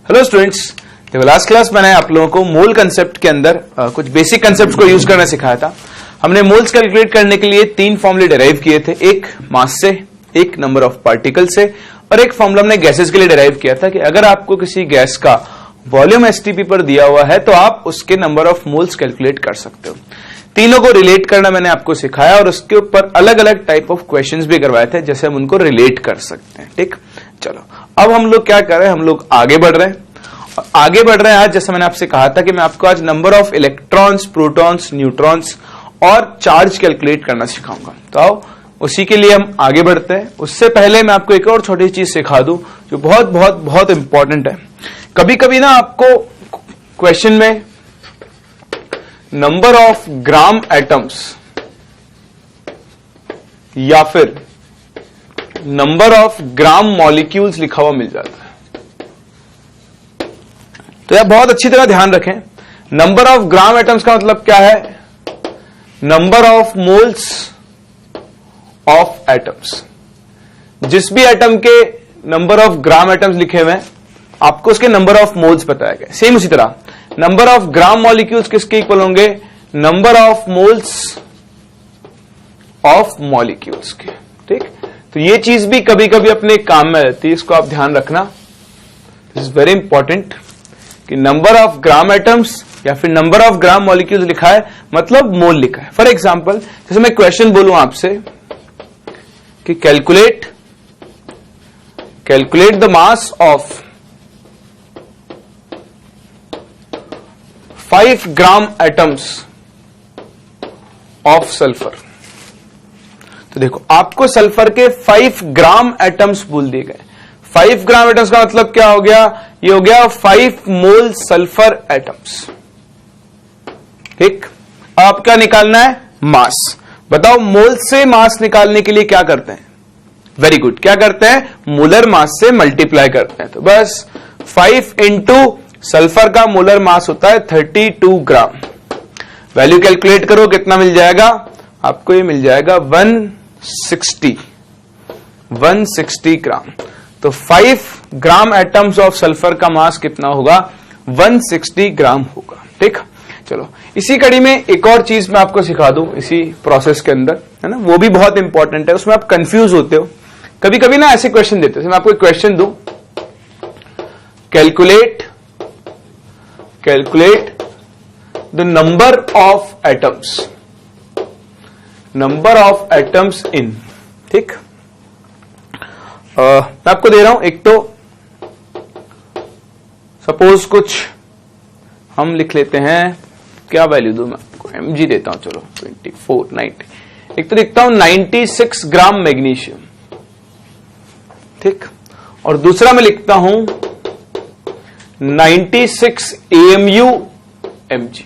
Hello students, देखो last class मैंने आप लोगों को मोल कंसेप्ट के अंदर कुछ बेसिक कंसेप्ट्स को यूज करना सिखाया था। हमने मोल्स कैलकुलेट करने के लिए तीन फॉर्मूले डिराइव किए थे, एक मास से, एक नंबर ऑफ पार्टिकल से और एक फॉर्मूला हमने गैसेस के लिए डिराइव किया था कि अगर आपको किसी गैस का वॉल्यूम एसटीपी पर दिया हुआ है तो आप उसके नंबर ऑफ मोल्स कैलकुलेट कर सकते हो। तीनों को रिलेट करना मैंने आपको सिखाया और उसके ऊपर अलग अलग टाइप ऑफ क्वेश्चंस भी करवाए थे जैसे हम उनको रिलेट कर सकते हैं। ठीक, चलो अब हम लोग क्या कर रहे हैं, हम लोग आगे बढ़ रहे हैं। और आगे बढ़ रहे हैं आज, जैसे मैंने आपसे कहा था कि मैं आपको आज number of electrons, protons, neutrons और चार्ज कैलकुलेट करना सिखाऊंगा। तो आओ उसी के लिए हम आगे बढ़ते हैं। उससे पहले मैं आपको एक और छोटी चीज सिखा दूं जो बहुत बहुत बहुत इंपॉर्टेंट है। कभी कभी ना आपको क्वेश्चन में नंबर ऑफ ग्राम एटम्स या फिर नंबर ऑफ ग्राम मॉलिक्यूल्स लिखा हुआ मिल जाता है। तो यह बहुत अच्छी तरह ध्यान रखें, नंबर ऑफ ग्राम एटम्स का मतलब क्या है? Number of moles of atoms. जिस भी एटम के नंबर ऑफ ग्राम एटम्स लिखे हुए हैं आपको उसके नंबर ऑफ मोल्स बताया गया। सेम उसी तरह नंबर ऑफ ग्राम मॉलिक्यूल्स किसके इक्वल होंगे? Number of moles of molecules के। ठीक, तो ये चीज भी कभी कभी अपने काम में रहती है, इसको आप ध्यान रखना। दिस इज वेरी इंपॉर्टेंट कि नंबर ऑफ ग्राम एटम्स या फिर नंबर ऑफ ग्राम मॉलिक्यूल्स लिखा है मतलब मोल लिखा है। फॉर एग्जाम्पल जैसे मैं क्वेश्चन बोलूं आपसे कि calculate the mass of 5 gram atoms of sulphur. तो देखो आपको सल्फर के 5 ग्राम एटम्स बोल दिए गए। 5 ग्राम एटम्स का मतलब क्या हो गया? ये हो गया 5 मोल सल्फर एटम्स। ठीक, अब क्या निकालना है? मास। बताओ मोल से मास निकालने के लिए क्या करते हैं? वेरी गुड, क्या करते हैं? मोलर मास से मल्टीप्लाई करते हैं। तो बस 5 इंटू सल्फर का मोलर मास होता है 32 ग्राम। वैल्यू कैलकुलेट करो, कितना मिल जाएगा आपको? ये मिल जाएगा 160 ग्राम। तो 5 ग्राम एटम्स ऑफ सल्फर का मास कितना होगा? 160 ग्राम होगा। ठीक, चलो इसी कड़ी में एक और चीज मैं आपको सिखा दूं इसी प्रोसेस के अंदर, है ना, वो भी बहुत इंपॉर्टेंट है। उसमें आप कंफ्यूज होते हो कभी कभी ना, ऐसे क्वेश्चन देते हो। मैं आपको एक क्वेश्चन दूं, calculate the number of atoms in. ठीक, मैं आपको दे रहा हूं एक, तो सपोज कुछ हम लिख लेते हैं, क्या वैल्यू दूं मैं आपको? mg देता हूं, चलो 24 90। एक तो लिखता हूं 96 ग्राम मैग्नीशियम। ठीक, और दूसरा मैं लिखता हूं 96 AMU mg।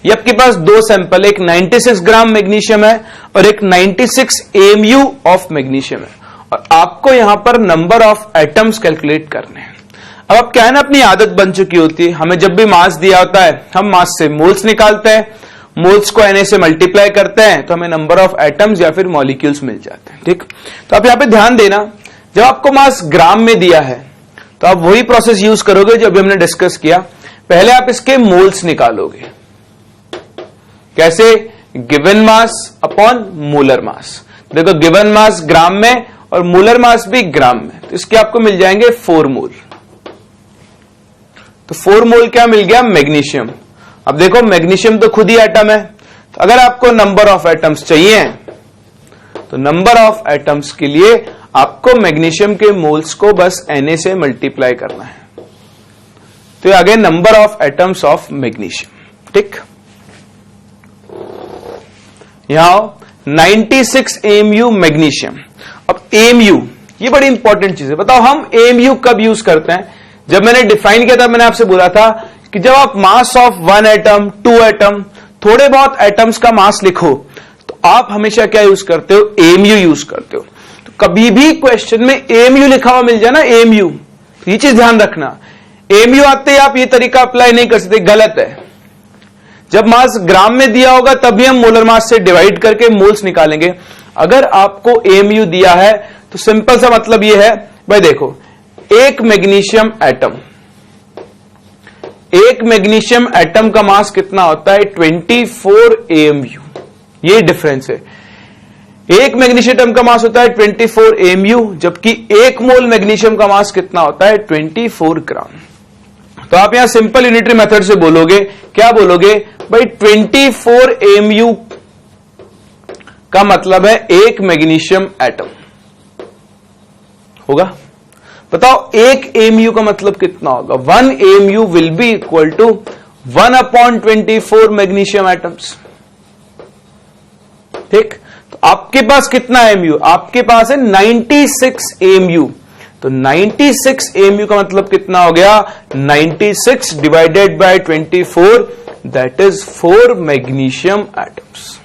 ये आपके पास दो सैंपल, एक 96 ग्राम मैग्नीशियम है और एक 96 AMU ऑफ मैग्नीशियम है, और आपको यहां पर नंबर ऑफ एटम्स कैलकुलेट करने हैं। अब क्या है ना, अपनी आदत बन चुकी होती है, हमें जब भी मास दिया होता है हम मास से मोल्स निकालते हैं, मोल्स को Na से मल्टीप्लाई करते हैं तो हमें नंबर ऑफ एटम्स या फिर मॉलिक्यूल्स मिल जाते हैं। ठीक, तो आप यहां पे ध्यान देना, जब आपको मास ग्राम में दिया है तो आप वही प्रोसेस यूज करोगे जो अभी हमने डिस्कस किया। पहले आप इसके मोल्स निकालोगे। कैसे? Given mass upon molar mass. देखो गिवन मास ग्राम में और मोलर मास भी ग्राम में, तो इसके आपको मिल जाएंगे 4 मोल। तो 4 मोल क्या मिल गया? मैग्नीशियम। अब देखो मैग्नीशियम तो खुद ही एटम है, तो अगर आपको नंबर ऑफ एटम्स चाहिए तो नंबर ऑफ एटम्स के लिए आपको मैग्नीशियम के मोल्स को बस Na से मल्टीप्लाई करना है। तो ये आ गए number of atoms of magnesium. ठीक, यहां 96 AMU मैग्नीशियम। अब AMU ये बड़ी इंपॉर्टेंट चीज है। बताओ हम AMU कब यूज करते हैं? जब मैंने डिफाइन किया था मैंने आपसे बोला था कि जब आप मास ऑफ 1 एटम, 2 एटम, थोड़े बहुत एटम्स का मास लिखो तो आप हमेशा क्या यूज करते हो? AMU यूज करते हो। तो कभी भी क्वेश्चन में AMU लिखा हुआ मिल जाए ना, AMU, तो ये चीज ध्यान रखना। AMU आते ही आप ये तरीका अप्लाई नहीं कर सकते, गलत है। जब मास ग्राम में दिया होगा तभी हम मोलर मास से डिवाइड करके मोल्स निकालेंगे। अगर आपको AMU दिया है तो सिंपल सा मतलब ये है, भाई देखो एक मैग्नीशियम एटम का मास कितना होता है? 24 AMU। ये डिफरेंस है। एक मैग्नीशियम एटम का मास होता है 24 AMU, जबकि एक मोल मैग्नीशियम का मास कितना होता है? 24 ग्राम। तो आप यहां सिंपल यूनिटरी मेथड से बोलोगे, क्या बोलोगे भाई? 24 AMU का मतलब है एक मैग्नीशियम एटम होगा। बताओ एक AMU का मतलब कितना होगा? 1 AMU will be equal to 1/24 magnesium atoms. ठीक, तो आपके पास कितना AMU? आपके पास है 96 AMU। तो 96 AMU का मतलब कितना हो गया? 96 divided by 24, that is 4 magnesium atoms.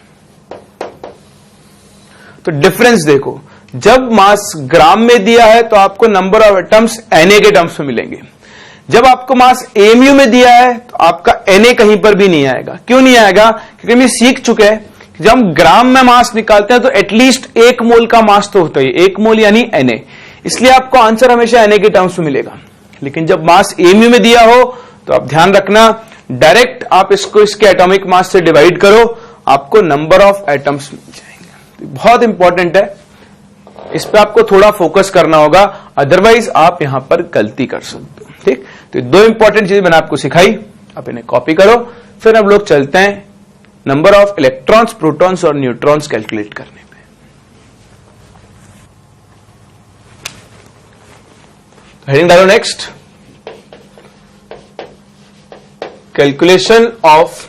तो डिफरेंस देखो, जब मास ग्राम में दिया है तो आपको नंबर ऑफ एटम्स Na के टर्म्स में मिलेंगे। जब आपको मास AMU में दिया है तो आपका Na कहीं पर भी नहीं आएगा। क्यों नहीं आएगा? क्योंकि हम ये सीख चुके हैं कि जब हम ग्राम में मास निकालते हैं तो एटलीस्ट 1 मोल का मास तो होता ही, 1 मोल यानी Na। इसलिए आपको आंसर हमेशा Na के टर्म्स में मिलेगा। लेकिन जब मास AMU में दिया हो तो आप ध्यान रखना, डायरेक्ट आप इसको इसके एटॉमिक मास से डिवाइड करो, आपको नंबर ऑफ एटम्स मिल जाएंगे। तो बहुत इंपॉर्टेंट है, इस पे आपको थोड़ा फोकस करना होगा, अदरवाइज आप यहां पर गलती कर सकते हो। ठीक, तो 2 इंपॉर्टेंट चीजें मैंने आपको सिखाई, आप इन्हें कॉपी करो। फिर हम लोग चलते हैं नंबर ऑफ इलेक्ट्रॉन्स, प्रोटॉन्स और न्यूट्रॉन्स कैलकुलेट करने पे। हेडिंग डालो next, calculation of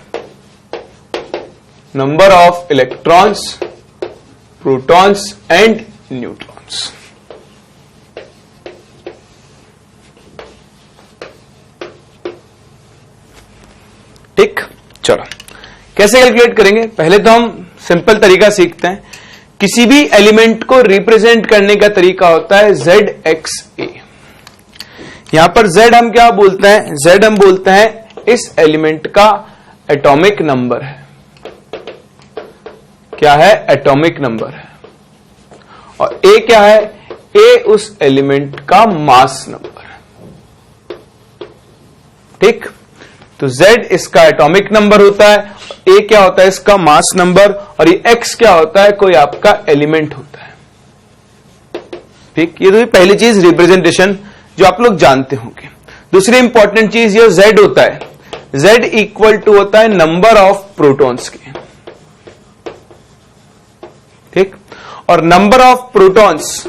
number of electrons, protons and neutrons. ठीक, चलो कैसे कैलकुलेट करेंगे? पहले तो हम सिंपल तरीका सीखते हैं। किसी भी एलिमेंट को रिप्रेजेंट करने का तरीका होता है ZXA। यहां पर Z हम क्या बोलते हैं? Z हम बोलते हैं इस एलिमेंट का एटॉमिक नंबर है। क्या है? एटॉमिक नंबर है। और A क्या है? A उस एलिमेंट का मास नंबर है। ठीक, तो Z इसका एटॉमिक नंबर होता है, A क्या होता है? इसका मास नंबर, और ये X क्या होता है? कोई आपका एलिमेंट होता है। ठीक, ये तो पहली चीज रिप्रेजेंटेशन जो आप लोग जानते होंगे। दूसरी इंपॉर्टेंट चीज ये Z होता है। Z इक्वल टू होता है नंबर ऑफ प्रोटॉन्स के। ठीक, और नंबर ऑफ प्रोटॉन्स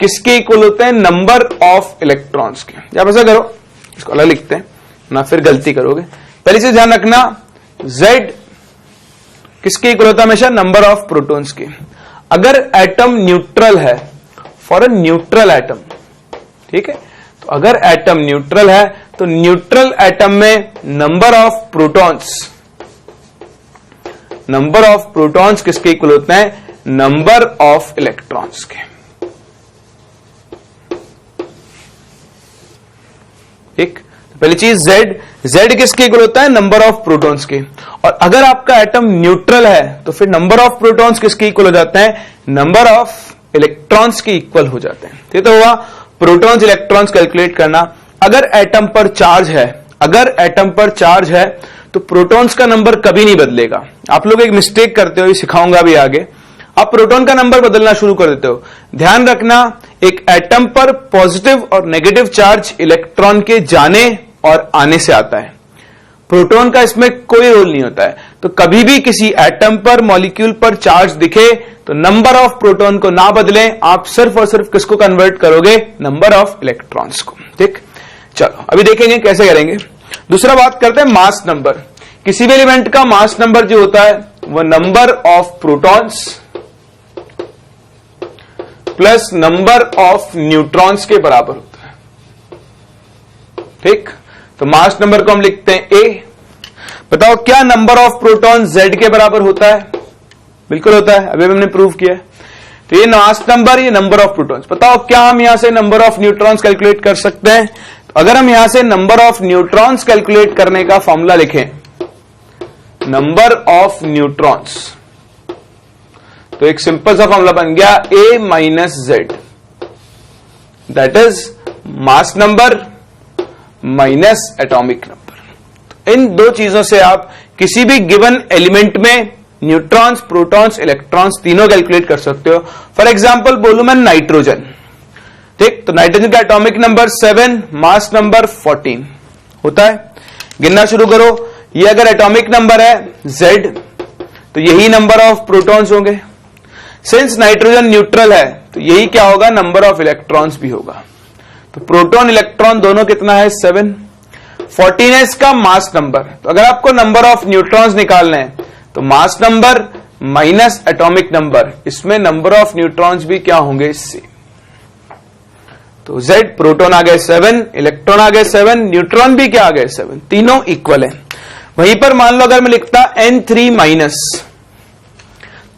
किसके इक्वल होते हैं? नंबर ऑफ इलेक्ट्रॉन्स के। आप ऐसा करो, इसको अलग लिखते हैं ना, फिर गलती करोगे। पहले से ध्यान रखना, Z किसके इक्वल होता है? हमेशा नंबर ऑफ प्रोटॉन्स के। अगर एटम न्यूट्रल है, फॉर अ न्यूट्रल एटम, ठीक है, तो अगर एटम न्यूट्रल है तो न्यूट्रल एटम में नंबर ऑफ प्रोटॉन्स किसके इक्वल होते हैं? नंबर ऑफ इलेक्ट्रॉन्स के। ठीक, पहली चीज Z किसके इक्वल होता है? नंबर ऑफ प्रोटॉन्स के। और अगर आपका एटम न्यूट्रल है तो फिर नंबर ऑफ प्रोटॉन्स किसके इक्वल हो जाते हैं? नंबर ऑफ इलेक्ट्रॉन्स के इक्वल हो जाते हैं। ठीक, तो हुआ प्रोटॉन्स इलेक्ट्रॉन्स कैलकुलेट करना। अगर एटम पर चार्ज है तो प्रोटॉन्स का नंबर कभी नहीं बदलेगा। आप लोग एक मिस्टेक करते हो, ये सिखाऊंगा भी आगे। आप प्रोटॉन का नंबर बदलना शुरू कर देते हो। ध्यान रखना, एक एटम पर पॉजिटिव और नेगेटिव चार्ज इलेक्ट्रॉन के जाने और आने से आता है। प्रोटॉन का इसमें कोई रोल नहीं होता है। तो कभी भी किसी एटम पर, मॉलिक्यूल पर चार्ज दिखे तो नंबर ऑफ प्रोटॉन को ना बदलें, आप सिर्फ और सिर्फ किसको कन्वर्ट करोगे? नंबर ऑफ इलेक्ट्रॉन्स को। ठीक, चलो अभी देखेंगे कैसे करेंगे। दूसरा बात करते हैं मास नंबर। किसी भी एलिमेंट का मास नंबर जो होता है वो number of protons plus number of neutrons के बराबर होता है। ठीक, तो मास नंबर को हम लिखते हैं A। बताओ क्या नंबर ऑफ प्रोटॉन Z के बराबर होता है? बिल्कुल होता है, अभी हमने प्रूव किया है। तो ये मास नंबर, ये नंबर ऑफ प्रोटॉन्स। बताओ क्या हम यहां से नंबर ऑफ न्यूट्रॉन्स कैलकुलेट कर सकते हैं? तो अगर हम यहां से नंबर ऑफ न्यूट्रॉन्स कैलकुलेट करने का फॉर्मूला लिखें, नंबर ऑफ न्यूट्रॉन्स, तो एक सिंपल सा फॉर्मूला बन गया A minus Z, that is mass number minus atomic number. इन दो चीजों से आप किसी भी गिवन एलिमेंट में न्यूट्रॉन्स, प्रोटॉन्स, इलेक्ट्रॉन्स तीनों कैलकुलेट कर सकते हो। फॉर एग्जांपल बोलूं मैं नाइट्रोजन, ठीक, तो नाइट्रोजन का एटॉमिक नंबर 7, मास नंबर 14 होता है। गिनना शुरू करो। ये अगर एटॉमिक नंबर है Z, तो यही नंबर ऑफ प्रोटॉन्स होंगे। सिंस नाइट्रोजन न्यूट्रल है तो यही क्या होगा, नंबर ऑफ इलेक्ट्रॉन्स भी होगा। तो प्रोटॉन इलेक्ट्रॉन दोनों कितना है, 7। 14 है इसका मास नंबर। तो अगर आपको नंबर ऑफ न्यूट्रॉन्स निकालने हैं तो मास नंबर माइनस एटॉमिक नंबर, इसमें नंबर ऑफ न्यूट्रॉन्स भी क्या होंगे, सेम। तो Z प्रोटॉन आ गए 7, इलेक्ट्रॉन आ गए 7, न्यूट्रॉन भी क्या आ गए 7, तीनों इक्वल है। वहीं पर मान लो अगर मैं लिखता N3 माइनस,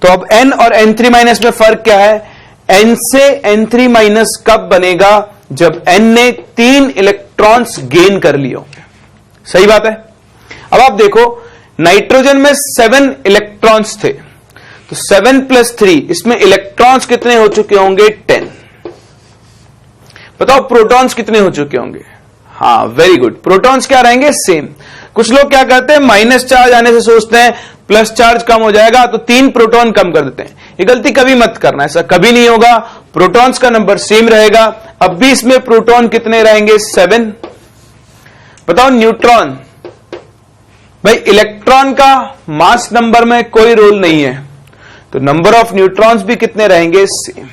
तो अब N और N3 माइनस में फर्क क्या है, N से N3 माइनस कब बनेगा, जब N ने 3 इलेक्ट्रॉन्स गेन कर लिए होंगे। सही बात है। अब आप देखो नाइट्रोजन में 7 इलेक्ट्रॉन्स थे, तो 7 + 3, इसमें इलेक्ट्रॉन्स कितने हो चुके होंगे, 10। बताओ प्रोटॉन्स कितने हो चुके होंगे, हाँ वेरी गुड, प्रोटॉन्स क्या रहेंगे, सेम। कुछ लोग क्या करते हैं, माइनस चार्ज आने से सोचते हैं प्लस चार्ज कम हो जाएगा तो 3 प्रोटॉन कम कर देते हैं। ये गलती कभी मत करना, ऐसा कभी नहीं होगा। प्रोटॉन्स का नंबर सेम रहेगा। अब भी इसमें प्रोटॉन कितने रहेंगे, 7। बताओ न्यूट्रॉन, भाई इलेक्ट्रॉन का मास नंबर में कोई रोल नहीं है, तो नंबर ऑफ न्यूट्रॉन्स भी कितने रहेंगे, सेम।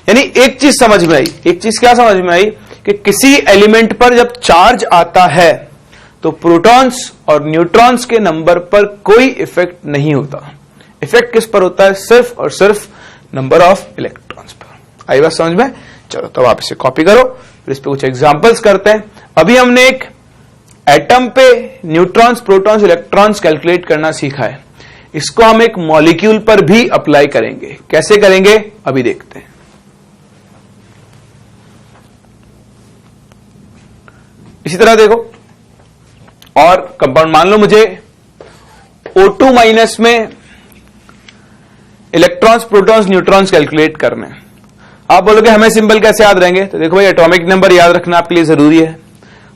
यानी एक चीज समझ में आई, एक चीज क्या समझ में आई कि किसी एलिमेंट पर जब चार्ज आता है तो प्रोटॉन्स और न्यूट्रॉन्स के नंबर पर कोई इफेक्ट नहीं होता। इफेक्ट किस पर होता है, सिर्फ और सिर्फ नंबर ऑफ इलेक्ट्रॉन्स पर। आई बात समझ में। चलो तो आप इसे कॉपी करो, फिर इस पे कुछ एग्जांपल्स करते हैं। अभी हमने एक एटम पे न्यूट्रॉन्स, प्रोटॉन्स, इलेक्ट्रॉन्स कैलकुलेट करना सीखा है। इसको हम एक मॉलिक्यूल पर भी अप्लाई करेंगे। कैसे करेंगे अभी देखते हैं। इसी तरह देखो और कंपाउंड मान लो मुझे O2 माइनस में इलेक्ट्रॉन्स, प्रोटॉन्स, न्यूट्रॉन्स कैलकुलेट करने। आप बोलोगे हमें सिंबल कैसे याद रहेंगे, तो देखो भाई एटॉमिक नंबर याद रखना आपके लिए जरूरी है।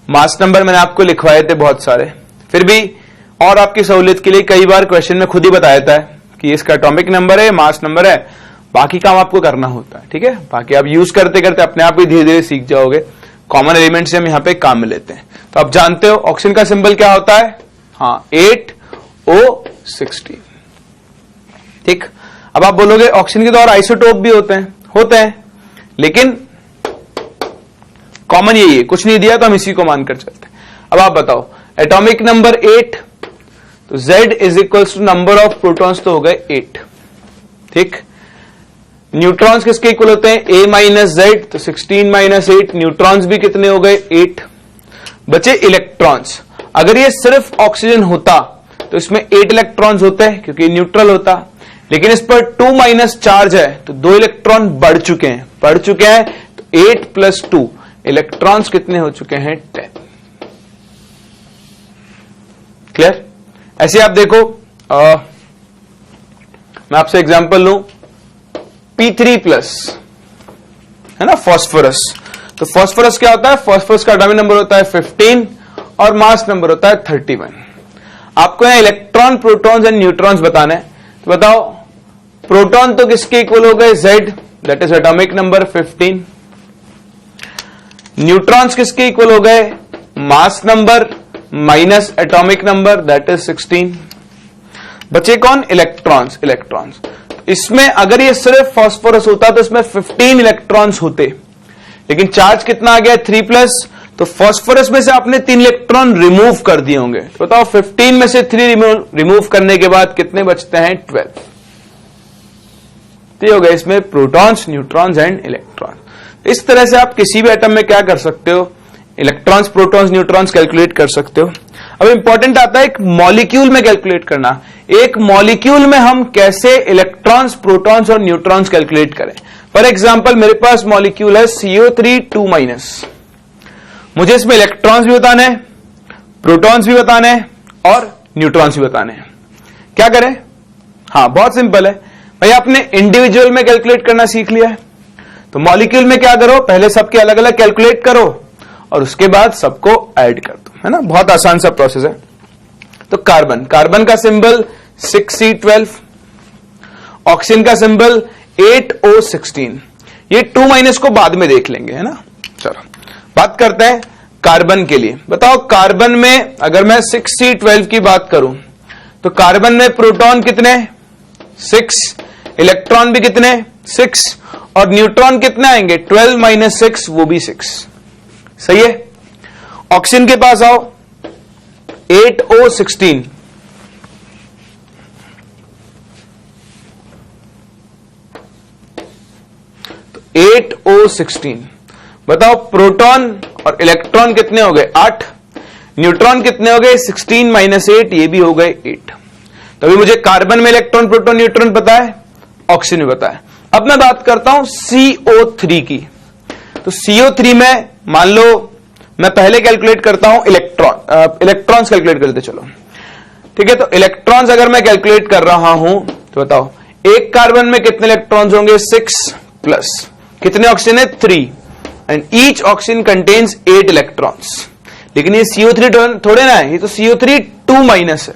मास नंबर मैंने आपको लिखवाए थे बहुत सारे, फिर भी और आपकी सहूलियत के लिए कई बार क्वेश्चन में खुद ही बताया था कि इसका एटॉमिक नंबर है, मास नंबर है, बाकी काम आपको करना होता है। ठीक है, बाकी आप यूज करते करते अपने आप ही धीरे धीरे सीख जाओगे। कॉमन एलिमेंट से हम यहां पे काम में लेते हैं। तो आप जानते हो ऑक्सीजन का सिंबल क्या होता है, हाँ 8O16। ठीक, अब आप बोलोगे ऑक्सीजन के तो और आइसोटोप भी होते हैं, लेकिन कॉमन यही है, कुछ नहीं दिया तो हम इसी को मानकर चलते हैं। अब आप बताओ एटॉमिक नंबर 8, तो Z is equals to number of protons तो हो गए 8। ठीक, न्यूट्रॉन्स किसके इक्वल होते हैं, A माइनस Z, तो 16 माइनस 8, न्यूट्रॉन्स भी कितने हो गए 8। बचे इलेक्ट्रॉन्स। अगर ये सिर्फ ऑक्सीजन होता तो इसमें 8 इलेक्ट्रॉन्स होते हैं क्योंकि न्यूट्रल होता, लेकिन इस पर 2 माइनस चार्ज है तो 2 इलेक्ट्रॉन बढ़ चुके हैं, तो 8 + 2 इलेक्ट्रॉन्स कितने हो चुके हैं, 10। क्लियर। ऐसे आप देखो, मैं आपसे एग्जांपल लूं, P3+ है ना, फास्फोरस। तो फास्फोरस क्या होता है, फास्फोरस का एटॉमिक नंबर होता है 15 और मास नंबर होता है 31। आपको यहां इलेक्ट्रॉन, प्रोटॉन्स एंड न्यूट्रॉन्स बताना है। तो बताओ प्रोटॉन तो किसके इक्वल हो गए, Z, that is atomic number 15। Neutrons किसके इक्वल हो गए, मास number minus atomic number, that is 16। बचे कौन, इलेक्ट्रॉन्स। इसमें अगर ये सिर्फ फास्फोरस होता तो इसमें 15 इलेक्ट्रॉन्स होते, लेकिन चार्ज कितना आ गया, 3+, तो फास्फोरस में से आपने 3 इलेक्ट्रॉन रिमूव कर दिए होंगे। तो बताओ 15 में से 3 रिमूव करने के बाद कितने बचते हैं, 12। तो हो गए इसमें प्रोटॉन्स, न्यूट्रॉन्स एंड इलेक्ट्रॉन। इस तरह से आप किसी भी एटम में क्या कर सकते हो, इलेक्ट्रॉन्स, प्रोटॉन्स, न्यूट्रॉन्स कैलकुलेट कर सकते हो। अब इंपॉर्टेंट आता है एक मॉलिक्यूल में कैलकुलेट करना। एक मॉलिक्यूल में हम कैसे इलेक्ट्रॉन्स, प्रोटॉन्स और न्यूट्रॉन्स कैलकुलेट करें। फॉर एग्जांपल मेरे पास मॉलिक्यूल है CO3 2-। मुझे इसमें इलेक्ट्रॉन्स भी बताने हैं, प्रोटॉन्स भी बताने हैं और न्यूट्रॉन्स भी बताने हैं। क्या करें, हाँ बहुत सिंपल है भाई, आपने इंडिविजुअल में कैलकुलेट करना सीख लिया है, तो मॉलिक्यूल में क्या करो, पहले सबके अलग अलग कैलकुलेट करो और उसके बाद सबको ऐड कर दो, है ना। बहुत आसान सा प्रोसेस है। तो कार्बन का सिंबल 6C12, ऑक्सीजन का सिंबल 8O16। ये 2- को बाद में देख लेंगे, है ना। चलो बात करते हैं कार्बन के लिए। बताओ कार्बन में अगर मैं 6C12 की बात करूं तो कार्बन में प्रोटॉन कितने, 6, इलेक्ट्रॉन भी कितने, 6, और न्यूट्रॉन कितने आएंगे, 12 - 6, वो भी 6। सही है। ऑक्सीजन के पास आओ, 8O16, तो 8O16। बताओ प्रोटॉन और इलेक्ट्रॉन कितने हो गए, 8, न्यूट्रॉन कितने हो गए, 16 - 8, ये भी हो गए 8। तो अभी मुझे कार्बन में इलेक्ट्रॉन, प्रोटॉन, न्यूट्रॉन पता है, ऑक्सीजन में पता है। अब मैं बात करता हूं CO3 की। तो CO3 में मान लो मैं पहले कैलकुलेट करता हूं इलेक्ट्रॉन्स कैलकुलेट कर लेते चलो, ठीक है। तो इलेक्ट्रॉन्स अगर मैं कैलकुलेट कर रहा हूं तो बताओ एक कार्बन में कितने इलेक्ट्रॉन्स होंगे, 6 प्लस कितने ऑक्सीजन है, 3, and each oxygen contains 8 electrons. लेकिन ये CO3 थोड़े ना है, ये तो CO3 2- है।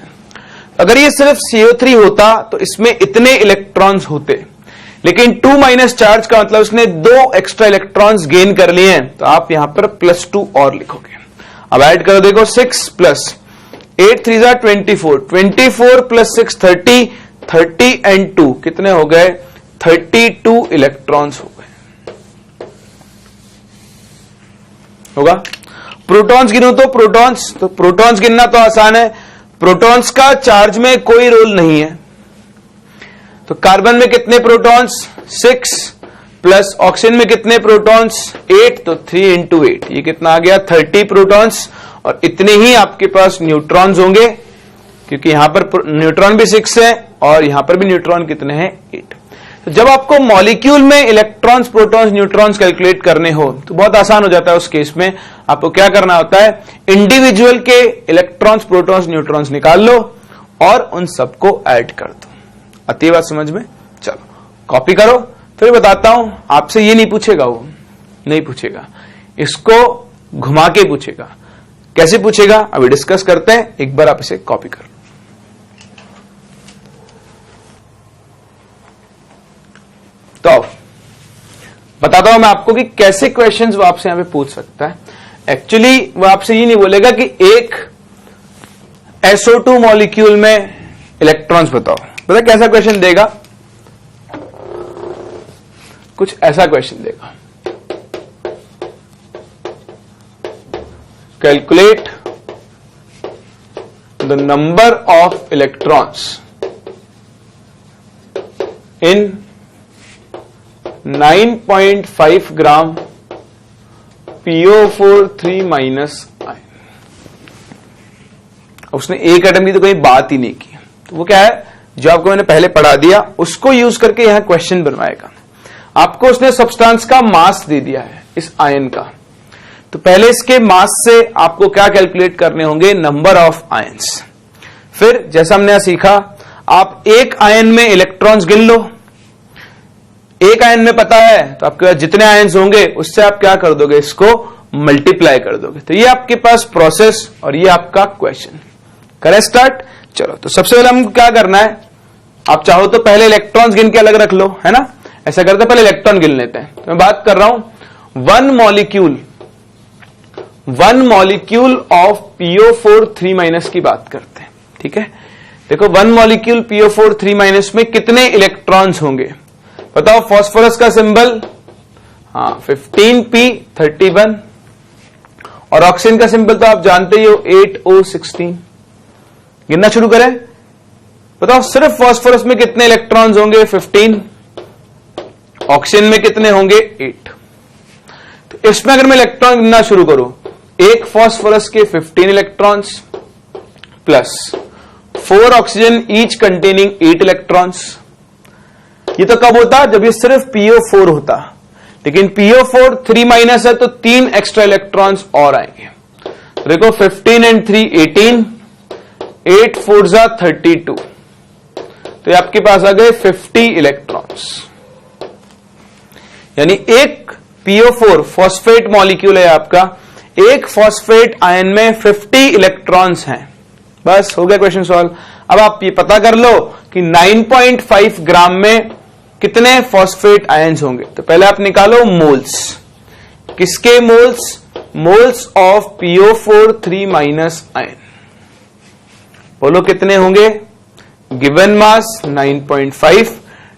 अगर ये सिर्फ CO3 होता तो इसमें इतने इलेक्ट्रॉन्स होते, लेकिन 2- चार्ज का मतलब उसने 2 एक्स्ट्रा इलेक्ट्रॉन्स गेन कर लिए हैं, तो आप यहां पर +2 और लिखोगे। अब ऐड करो, देखो 6 प्लस 8 3 = 24, 24 प्लस 6 30, 30 एंड 2 कितने हो गए, 32 इलेक्ट्रॉन्स हो गए। होगा। प्रोटॉन्स गिनो तो प्रोटॉन्स गिनना तो आसान है। प्रोटॉन्स का चार्ज में कोई रोल नहीं है। तो कार्बन में कितने प्रोटॉन्स, 6, प्लस ऑक्सीजन में कितने प्रोटॉन्स, 8, तो 3 × 8, ये कितना आ गया, 30 प्रोटॉन्स। और इतने ही आपके पास न्यूट्रॉन्स होंगे, क्योंकि यहां पर न्यूट्रॉन भी 6 है और यहां पर भी न्यूट्रॉन कितने हैं, 8। तो जब आपको मॉलिक्यूल में इलेक्ट्रॉन्स, प्रोटॉन्स, न्यूट्रॉन्स कैलकुलेट करने हो तो बहुत आसान हो जाता है। उस केस में आपको क्या करना होता है, इंडिविजुअल के इलेक्ट्रॉन्स, प्रोटॉन्स, न्यूट्रॉन्स निकाल लो और उन सबको ऐड कर दो। आती है बात समझ में। चलो कॉपी करो, फिर बताता हूं। आपसे ये नहीं पूछेगा, वो नहीं पूछेगा, इसको घुमा के पूछेगा। कैसे पूछेगा अभी डिस्कस करते हैं। एक बार आप इसे कॉपी कर लो। तो बताता हूं मैं आपको कि कैसे क्वेश्चंस वो आपसे यहां पे पूछ सकता है। एक्चुअली वो आपसे ये नहीं बोलेगा कि एक SO2 मॉलिक्यूल में इलेक्ट्रॉन्स बताओ। पता कैसा क्वेश्चन देगा, कुछ ऐसा क्वेश्चन देगा, calculate the number of electrons in 9.5 gram PO4 3- ion. उसने एक एटम की तो कोई बात ही नहीं की। तो वो क्या है, जो आपको मैंने पहले पढ़ा दिया उसको यूज करके यहां क्वेश्चन बनवाएगा। आपको उसने सब्सटेंस का मास दे दिया है इस आयन का, तो पहले इसके मास से आपको क्या कैलकुलेट करने होंगे, नंबर ऑफ आयन्स। फिर जैसा हमने यहां सीखा, आप एक आयन में इलेक्ट्रॉन्स गिन लो। एक आयन में पता है तो आपके पास जितने आयन्स होंगे उससे आप क्या कर दोगे, इसको मल्टीप्लाई कर दोगे। तो ये आपके पास प्रोसेस और ये आपका क्वेश्चन। करें स्टार्ट। चलो तो सबसे पहले हमको क्या करना है, आप चाहो तो पहले इलेक्ट्रॉन्स गिन के अलग रख लो, है ना। ऐसा करते पहले इलेक्ट्रॉन गिन लेते हैं। तो मैं बात कर रहा हूं वन मॉलिक्यूल ऑफ PO4 3- की बात करते हैं, ठीक है। देखो वन मॉलिक्यूल PO4 3- में कितने इलेक्ट्रॉन्स होंगे बताओ। फास्फोरस का सिंबल 15p31, और ऑक्सीजन का सिंबल तो आप जानते ही हो 8O16। गिनना शुरू करें। बताओ सिर्फ फास्फोरस में कितने इलेक्ट्रॉन्स होंगे, 15, ऑक्सीजन में कितने होंगे, 8। तो इसमें अगर मैं इलेक्ट्रॉन गिनना शुरू करूं, एक फास्फोरस के 15 electrons plus 4 oxygen each containing 8 electrons. ये तो कब होता, जब ये सिर्फ PO4 होता, लेकिन PO4 3- है तो 3 एक्स्ट्रा इलेक्ट्रॉन्स और आएंगे। तो देखो 15 एंड 3 18, 8 4 32, तो ये आपके पास आ गए 50 इलेक्ट्रॉन्स। यानी एक PO4 फॉस्फेट मॉलिक्यूल है आपका, एक फॉस्फेट आयन में 50 इलेक्ट्रॉन्स हैं। बस हो गया क्वेश्चन सॉल्व। अब आप ये पता कर लो कि 9.5 ग्राम में कितने फॉस्फेट आयन्स होंगे। तो पहले आप निकालो मोल्स। किसके moles? Moles of PO4 3- ion. बोलो कितने होंगे? Given mass 9.5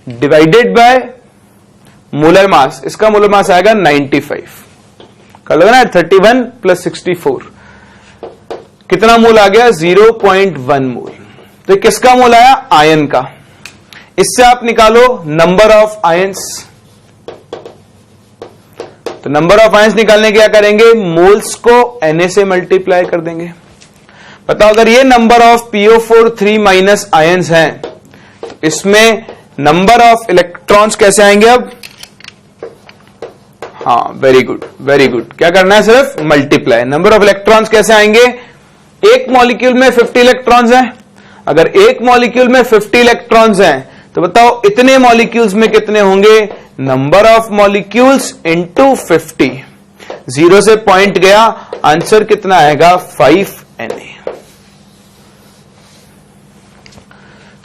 divided by molar mass, इसका मोलर मास आएगा 95। कर लो ना, 31 + 64 कितना मोल आ गया? 0.1 मोल। तो किसका मोल आया? आयन का। इससे आप निकालो नंबर ऑफ आयंस। तो नंबर ऑफ आयंस निकालने क्या करेंगे? मोल्स को Na से मल्टीप्लाई कर देंगे। बताओ अगर ये नंबर ऑफ PO4 3- आयंस हैं तो इसमें नंबर ऑफ इलेक्ट्रॉन्स कैसे आएंगे? अब हाँ, वेरी गुड वेरी गुड। क्या करना है? सिर्फ मल्टीप्लाई। नंबर ऑफ इलेक्ट्रॉन्स कैसे आएंगे? एक मॉलिक्यूल में 50 इलेक्ट्रॉन्स हैं। अगर एक मॉलिक्यूल में 50 इलेक्ट्रॉन्स हैं तो बताओ इतने मॉलिक्यूल्स में कितने होंगे? Number of molecules into 50। 0 से पॉइंट गया, आंसर कितना आएगा? 5Na।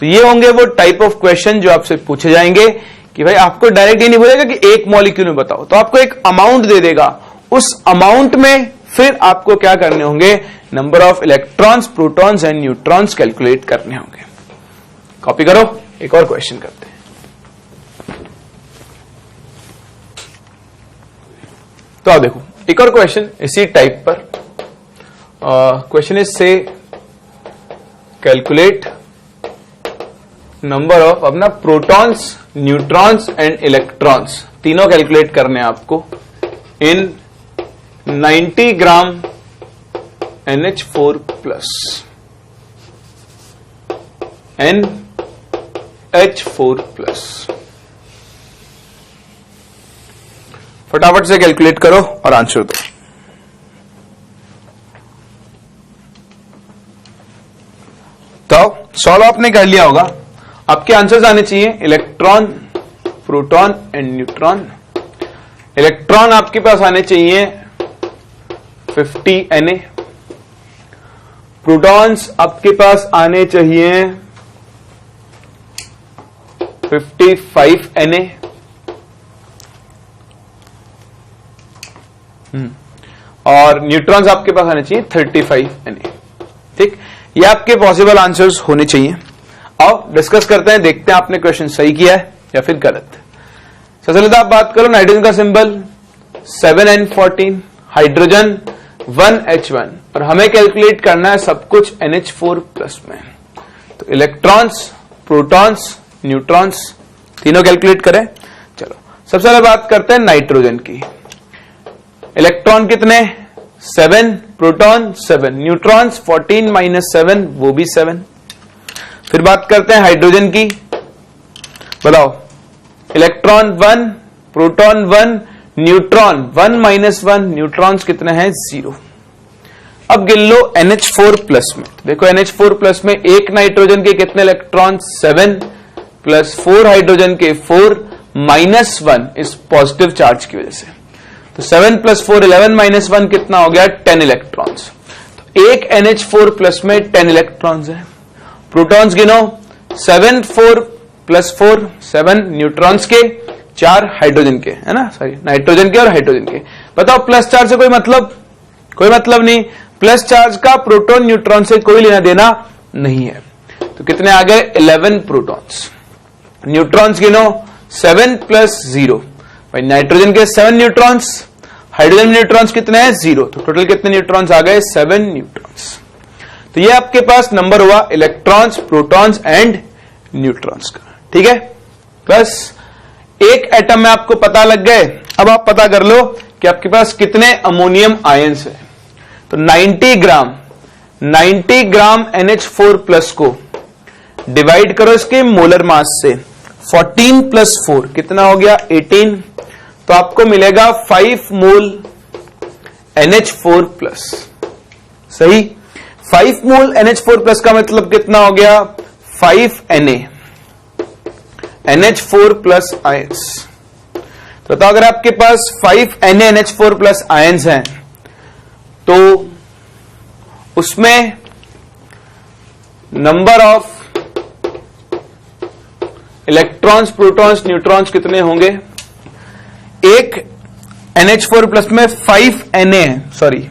तो ये होंगे वो टाइप ऑफ क्वेश्चन जो आपसे पूछे जाएंगे कि भाई आपको डायरेक्ट ये नहीं बोलेगा कि एक मॉलिक्यूल में बताओ, तो आपको एक अमाउंट दे देगा। उस अमाउंट में फिर आपको क्या करने होंगे? Number of electrons, protons and neutrons calculate करने होंगे। कॉपी करो, एक और क्वेश्चन करते हैं। तो आप देखो एक और क्वेश्चन इसी टाइप पर। क्वेश्चन इज से कैलकुलेट नंबर ऑफ अपना प्रोटॉन्स, न्यूट्रॉन्स एंड इलेक्ट्रॉन्स, तीनों कैलकुलेट करने हैं आपको इन 90 ग्राम NH4+ NH4+। फटाफट से कैलकुलेट करो और आंसर दो। तो सॉल्व आपने कर लिया होगा। आपके आंसर्स आने चाहिए electron, proton and neutron. Electron आपके पास आने चाहिए 50 Na। प्रोटॉन्स आपके पास आने चाहिए 55 Na। और न्यूट्रॉन्स आपके पास आने चाहिए 35 Na। ठीक, ये आपके पॉसिबल आंसर्स होने चाहिए। आओ डिस्कस करते हैं, देखते हैं आपने क्वेश्चन सही किया है या फिर गलत। सबसे पहले आप बात करो नाइट्रोजन का सिंबल 7N14, हाइड्रोजन 1H1, और हमें कैलकुलेट करना है सब कुछ NH4+ में। तो इलेक्ट्रॉन्स, प्रोटॉन्स, न्यूट्रॉन्स तीनों कैलकुलेट करें। चलो सबसे पहले बात करते हैं नाइट्रोजन की। इलेक्ट्रॉन कितने? 7, प्रोटॉन 7, न्यूट्रॉन्स 14 - 7 वो भी 7। फिर बात करते हैं हाइड्रोजन की। बताओ इलेक्ट्रॉन 1, प्रोटॉन 1, न्यूट्रॉन 1 - 1, न्यूट्रॉन्स कितने हैं? 0। अब गिन लो NH4+ में। देखो NH4+ में एक नाइट्रोजन के कितने इलेक्ट्रॉन? 7 + 4 हाइड्रोजन के 4 - 1 इस पॉजिटिव चार्ज की वजह से। तो 7 + 4 11 - 1 कितना हो गया? 10 इलेक्ट्रॉन्स। तो एक NH4+ में 10 इलेक्ट्रॉन्स है। प्रोटॉन्स गिनो 7 4 + 4 7 न्यूट्रॉन्स के, 4 हाइड्रोजन के, है ना, सॉरी नाइट्रोजन के और हाइड्रोजन के। बताओ प्लस चार्ज से कोई मतलब? कोई मतलब नहीं। प्लस चार्ज का प्रोटॉन न्यूट्रॉन से कोई लेना देना नहीं है। तो कितने आ गए? 11 प्रोटॉन्स। न्यूट्रॉन्स गिनो 7 + 0, भाई नाइट्रोजन के 7 न्यूट्रॉन्स, हाइड्रोजन न्यूट्रॉन्स कितने हैं? 0। तो टोटल कितने न्यूट्रॉन्स आ गए? 7 न्यूट्रॉन्स। तो ये आपके पास नंबर हुआ इलेक्ट्रॉन्स, प्रोटॉन्स एंड न्यूट्रॉन्स का। ठीक है, बस एक एटम में आपको पता लग गए। अब आप पता कर लो कि आपके पास कितने अमोनियम आयंस है। तो 90 ग्राम NH4+ को डिवाइड करो इसके मोलर मास से। 14 + 4 कितना हो गया? 18। तो आपको मिलेगा 5 मोल NH4+। सही, 5 मोल NH4+ का मतलब कितना हो गया? 5 Na NH4+ आयंस। तो बताओ अगर आपके पास 5 NaNH4 प्लस आयंस हैं तो उसमें number of electrons, protons, neutrons कितने होंगे? एक NH4 प्लस में 5 Na है, सॉरी,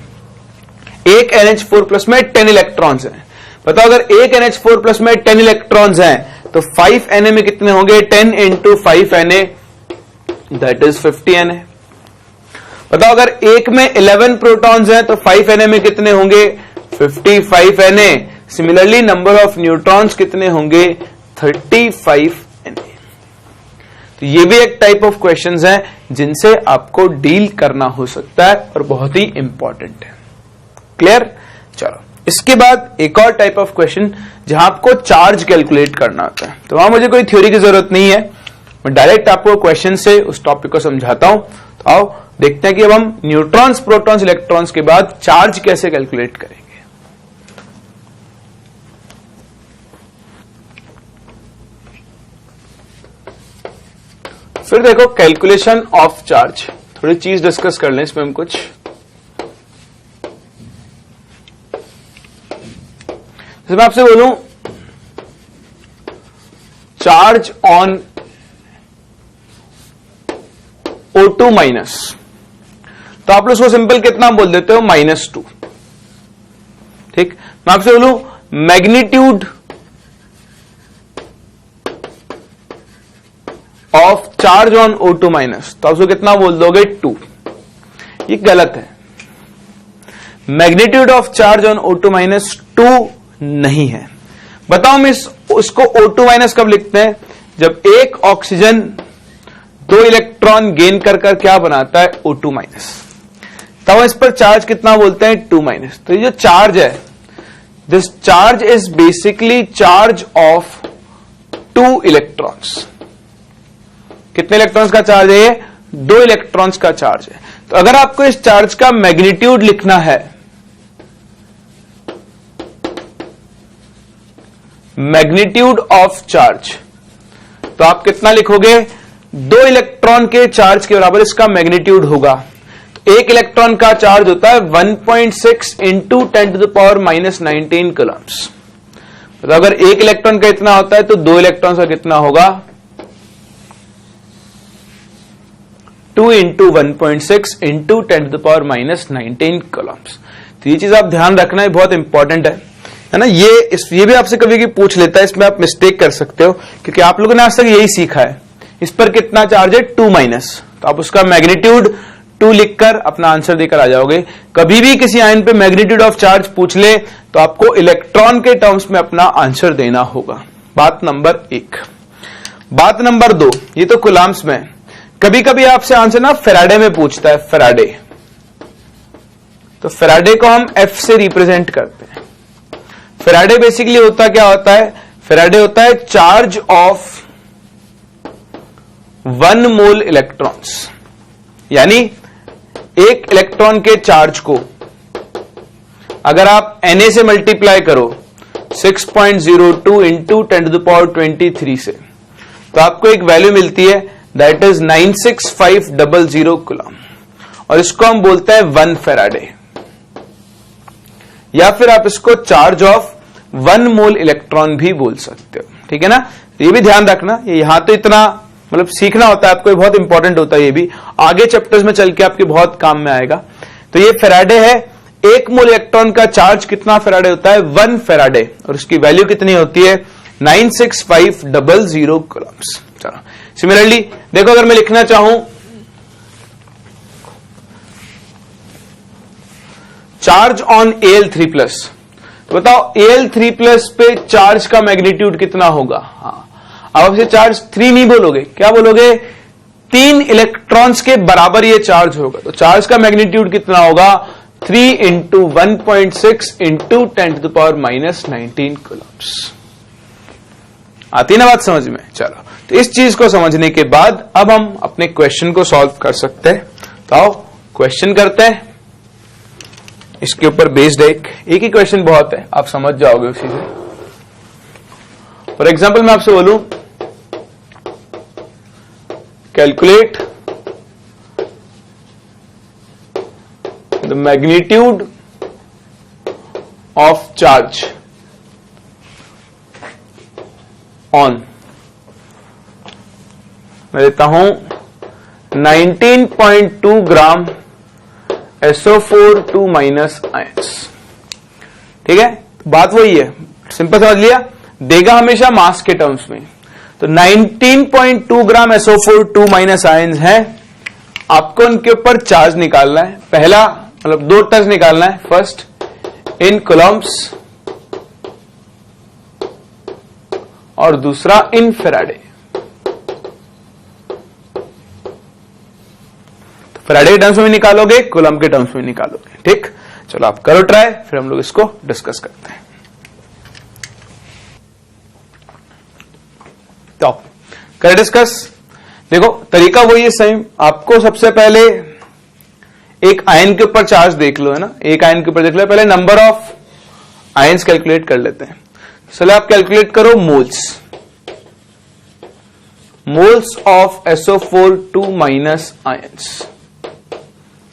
एक NH4 प्लस में 10 इलेक्ट्रॉन्स हैं। बताओ अगर एक NH4 प्लस में 10 इलेक्ट्रॉन्स हैं तो 5 Na में कितने होंगे? 10 into 5 Na, that is 50 Na। बताओ अगर एक में 11 प्रोटॉन्स हैं तो 5 Na में कितने होंगे? 55 Na। Similarly number of neutrons कितने होंगे? 35 Na। तो ये भी एक टाइप ऑफ क्वेश्चंस हैं जिनसे आपको डील करना हो सकता है और बहुत ही इंपॉर्टेंट है। क्लियर? चलो, इसके बाद एक और टाइप ऑफ क्वेश्चन जहां आपको चार्ज कैलकुलेट करना होता है। तो वहां मुझे कोई थ्योरी की जरूरत नहीं है, मैं डायरेक्ट आपको क्वेश्चन से उस टॉपिक को समझाता हूं। तो आओ देखते हैं कि अब हम न्यूट्रॉन्स, प्रोटॉन्स, इलेक्ट्रॉन्स के बाद चार्ज कैसे कैलकुलेट करेंगे। फिर देखो कैलकुलेशन ऑफ चार्ज, थोड़ी चीज डिस्कस कर लें इसमें हम कुछ। जैसे मैं आपसे बोलूं चार्ज ऑन O2 माइनस, तो आप लोग उसको सिंपल कितना बोल देते हो? -2। ठीक, मैं आपसे बोलूं magnitude of charge on O2 minus, तो आप उसको कितना बोल दोगे? 2। ये गलत है। Magnitude of charge on O2 minus 2 नहीं है। बताओ हम उसको O2 माइनस कब लिखते हैं? जब एक ऑक्सीजन 2 इलेक्ट्रॉन गेन कर क्या बनाता है? O2 minus. तब इस पर चार्ज कितना बोलते हैं? 2 माइनस। तो ये जो चार्ज है, this charge is basically charge of 2 electrons. कितने इलेक्ट्रॉन्स का चार्ज है? 2 इलेक्ट्रॉन्स का चार्ज है। तो अगर आपको इस चार्ज का मैग्नीट्यूड लिखना है, मैग्नीट्यूड ऑफ चार्ज, तो आप कितना लिखोगे? 2 इलेक्ट्रॉन के चार्ज के बराबर इसका मैग्नीट्यूड होगा। तो एक इलेक्ट्रॉन का चार्ज होता है 1.6 इंटू 10⁻⁻19 कूलम्स। तो अगर एक इलेक्ट्रॉन का इतना होता है तो 2 इलेक्ट्रॉन का कितना होगा? 2 इंटू 1.6 इंटू 10⁻⁻19 कूलम्स। तो ये चीज आप ध्यान रखना है, बहुत इंपॉर्टेंट है ना। ये भी आपसे कभी कभी पूछ लेता है, इसमें आप मिस्टेक कर सकते हो क्योंकि आप लोगों ने आज तक यही सीखा है। इस पर कितना चार्ज है? 2 माइनस, तो आप उसका मैग्नीट्यूड 2 लिखकर अपना आंसर देकर आ जाओगे। कभी भी किसी आयन पे मैग्नीट्यूड ऑफ चार्ज पूछ ले तो आपको इलेक्ट्रॉन के टर्म्स में अपना आंसर देना होगा। बात नंबर 1। बात नंबर 2, ये तो कूलम्स में। कभी कभी आपसे आंसर ना फैराडे में पूछता है, फैराडे। तो फैराडे को हम F से रिप्रेजेंट करते हैं। फैराडे बेसिकली होता क्या होता है? फैराडे होता है चार्ज ऑफ 1 मोल इलेक्ट्रॉन्स, यानी एक इलेक्ट्रॉन के चार्ज को अगर आप Na से मल्टीप्लाई करो 6.02 इंटू 10⁻23 से, तो आपको एक वैल्यू मिलती है, दैट इज 96500 कूलम, और इसको हम बोलते हैं 1 फैराडे। या फिर आप इसको चार्ज ऑफ 1 मोल इलेक्ट्रॉन भी बोल सकते हो। ठीक है ना? तो ये भी ध्यान रखना, ये यहां तो इतना मतलब सीखना होता है आपको, ये बहुत इंपॉर्टेंट होता है। ये भी आगे चैप्टर्स में चल के आपके बहुत काम में आएगा। तो ये फैराडे है। 1 मोल इलेक्ट्रॉन का चार्ज कितना फैराडे होता है? 1 फैराडे, और उसकी वैल्यू कितनी होती है? 96500 कूलम्स। चलो, सिमिलरली देखो, अगर मैं लिखना चाहूं चार्ज ऑन Al3+, तो बताओ Al3+ पे चार्ज का मैग्नीट्यूड कितना होगा? हाँ, अब आपसे चार्ज 3 नहीं बोलोगे, क्या बोलोगे? 3 इलेक्ट्रॉन्स के बराबर ये चार्ज होगा। तो चार्ज का मैग्नीट्यूड कितना होगा? 3 इंटू 1.6 इंटू 10⁻⁻19 कूलम्स। आती ना बात समझ में? चलो, तो इस चीज को समझने के बाद अब हम अपने क्वेश्चन को सॉल्व कर सकते हैं। तो आओ क्वेश्चन करते हैं। इसके ऊपर बेस्ड एक ही क्वेश्चन बहुत है, आप समझ जाओगे उसी से। फॉर एग्जाम्पल मैं आपसे बोलूं calculate the magnitude of charge on, मैं देता हूं 19.2 ग्राम SO4 2 माइनस आयंस। ठीक है, बात वही है, सिंपल समझ लिया, देगा हमेशा मास के टर्म्स में। तो 19.2 ग्राम SO4 2 माइनस आयंस है, आपको उनके ऊपर चार्ज निकालना है। पहला मतलब दो टर्म्स निकालना है, फर्स्ट इन कूलम्ब्स और दूसरा इन फैराडे। तो फैराडे के टर्म्स में निकालोगे, कूलम्ब के टर्म्स में निकालोगे। ठीक, चलो आप करो ट्राई, फिर हम लोग इसको डिस्कस करते हैं। तो करें डिस्कस। देखो तरीका वही है सेम, आपको सबसे पहले एक आयन के ऊपर चार्ज देख लो, है ना, एक आयन के ऊपर देख लो, पहले नंबर ऑफ आयंस कैलकुलेट कर लेते हैं। चलो आप कैलकुलेट करो moles of SO4 2 minus ions.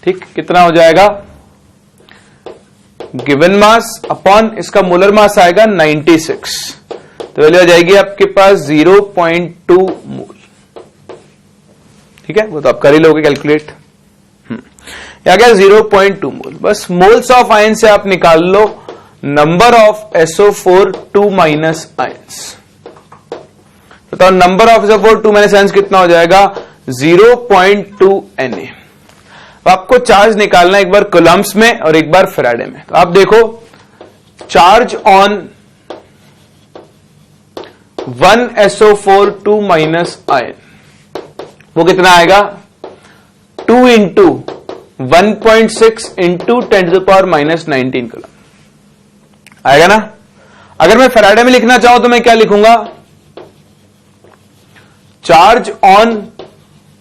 ठीक, कितना हो जाएगा, गिवन मास अपॉन इसका मोलर मास आएगा 96, तो वैल्यू आ जाएगी आपके पास 0.2 मोल। ठीक है, वो तो आप कर ही लोगे कैलकुलेट। आ गया 0.2 मोल। बस मोल्स ऑफ आयन से आप निकाल लो number of SO4 2 minus ions. बताओ number of SO4 2 minus ions कितना हो जाएगा, 0.2 Na। आपको चार्ज निकालना है, एक बार कूलम्ब्स में और एक बार फैराडे में। तो आप देखो charge on 1 SO4 2 minus ion वो कितना आएगा, 2 इंटू 1.6 इंटू 10⁻⁻19 कूलम आएगा ना। अगर मैं फैराडे में लिखना चाहूं तो मैं क्या लिखूंगा, charge on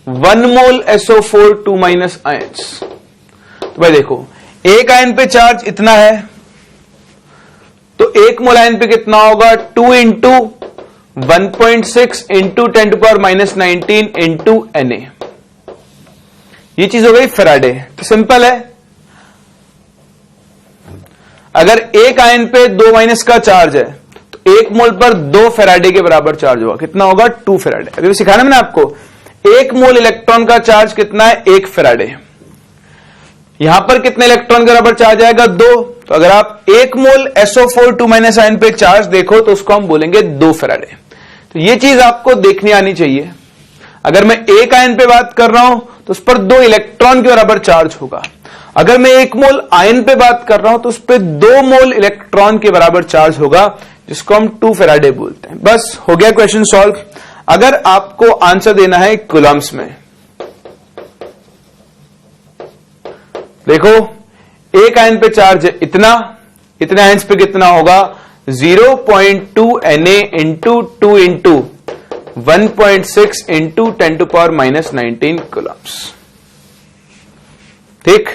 1 mole SO4 2 minus ions. तो भाई देखो एक आयन पे चार्ज इतना है, तो 1 मोल आयन पे कितना होगा, 2 इंटू 1.6 इंटू 10⁻⁻19 इंटू Na। ये चीज हो गई फैराडे। तो सिंपल है, अगर एक आयन पे 2 माइनस का चार्ज है तो 1 मोल पर 2 फैराडे के बराबर चार्ज होगा, कितना होगा, 2 फैराडे। अभी सिखाना मैंने आपको, 1 मोल इलेक्ट्रॉन का चार्ज कितना है, 1 फैराडे। यहां पर कितने इलेक्ट्रॉन के बराबर चार्ज आएगा, 2। तो अगर आप 1 मोल SO4 2 माइनस आयन पे चार्ज देखो तो उसको हम बोलेंगे 2 फैराडे। तो ये चीज आपको देखनी आनी चाहिए। अगर मैं एक आयन पे बात कर रहा हूं तो उस पर 2 इलेक्ट्रॉन के बराबर चार्ज होगा। अगर मैं 1 मोल आयन पे बात कर रहा हूं तो उस पर 2 मोल इलेक्ट्रॉन के बराबर चार्ज होगा, जिसको हम 2 फैराडे बोलते हैं। बस हो गया क्वेश्चन सॉल्व। अगर आपको आंसर देना है कूलम्ब्स में, देखो एक आयन पे चार्ज है इतना, इतने आयन्स पे कितना होगा, 0.2 Na into 2 into 1.6 into 10⁻⁻19 Coulomb's. ठीक,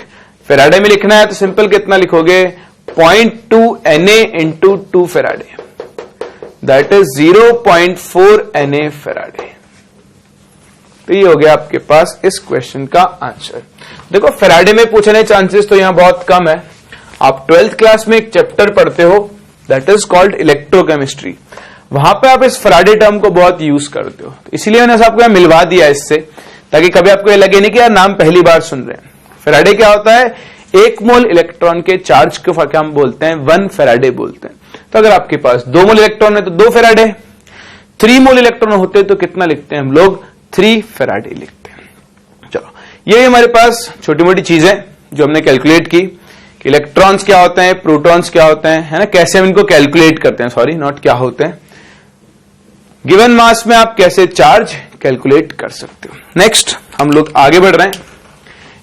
फैराडे में लिखना है तो सिंपल कितना लिखोगे, 0.2 Na into 2 Faraday, that is 0.4 Na Faraday. तो ये हो गया आपके पास इस क्वेश्चन का आंसर। देखो फैराडे में पूछने चांसेस तो यहां बहुत कम है। आप 12th क्लास में एक चैप्टर पढ़ते हो, दैट इज कॉल्ड इलेक्ट्रोकेमिस्ट्री, वहां पे आप इस फैराडे टर्म को बहुत यूज करते हो। तो इसीलिए मैंने आपको मिलवा दिया इससे, ताकि कभी आपको ये लगे नहीं कि यार नाम पहली बार सुन रहे हैं। फैराडे क्या होता है, 1 मोल इलेक्ट्रॉन के चार्ज को क्या हम बोलते हैं, 1 फैराडे बोलते हैं। तो अगर आपके पास 2 मोल इलेक्ट्रॉन है तो 2 फैराडे, 3 मोल इलेक्ट्रॉन होते तो कितना लिखते हैं हम लोग, 3 फैराडे लिखते हैं। चलो ये हमारे पास छोटी मोटी चीजें जो हमने कैलकुलेट की, इलेक्ट्रॉन्स क्या होते हैं, प्रोटॉन्स क्या होते हैं, है ना, कैसे हम इनको कैलकुलेट करते हैं, सॉरी नॉट क्या होते हैं, गिवन मास में आप कैसे चार्ज कैलकुलेट कर सकते हो। नेक्स्ट हम लोग आगे बढ़ रहे हैं।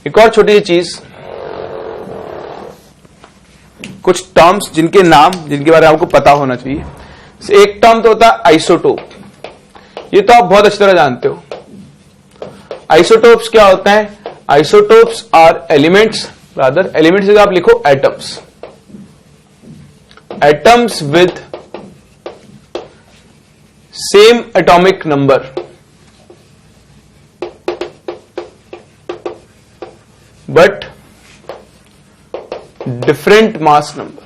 एक और छोटी सी चीज, कुछ टर्म्स जिनके नाम, जिनके बारे में आपको पता होना चाहिए। एक टर्म तो होता है आइसोटोप, ये तो आप बहुत अच्छी तरह जानते हो। आइसोटोप्स क्या होते हैं, isotopes are elements, rather elements आप लिखो atoms, atoms with same atomic number but different mass number,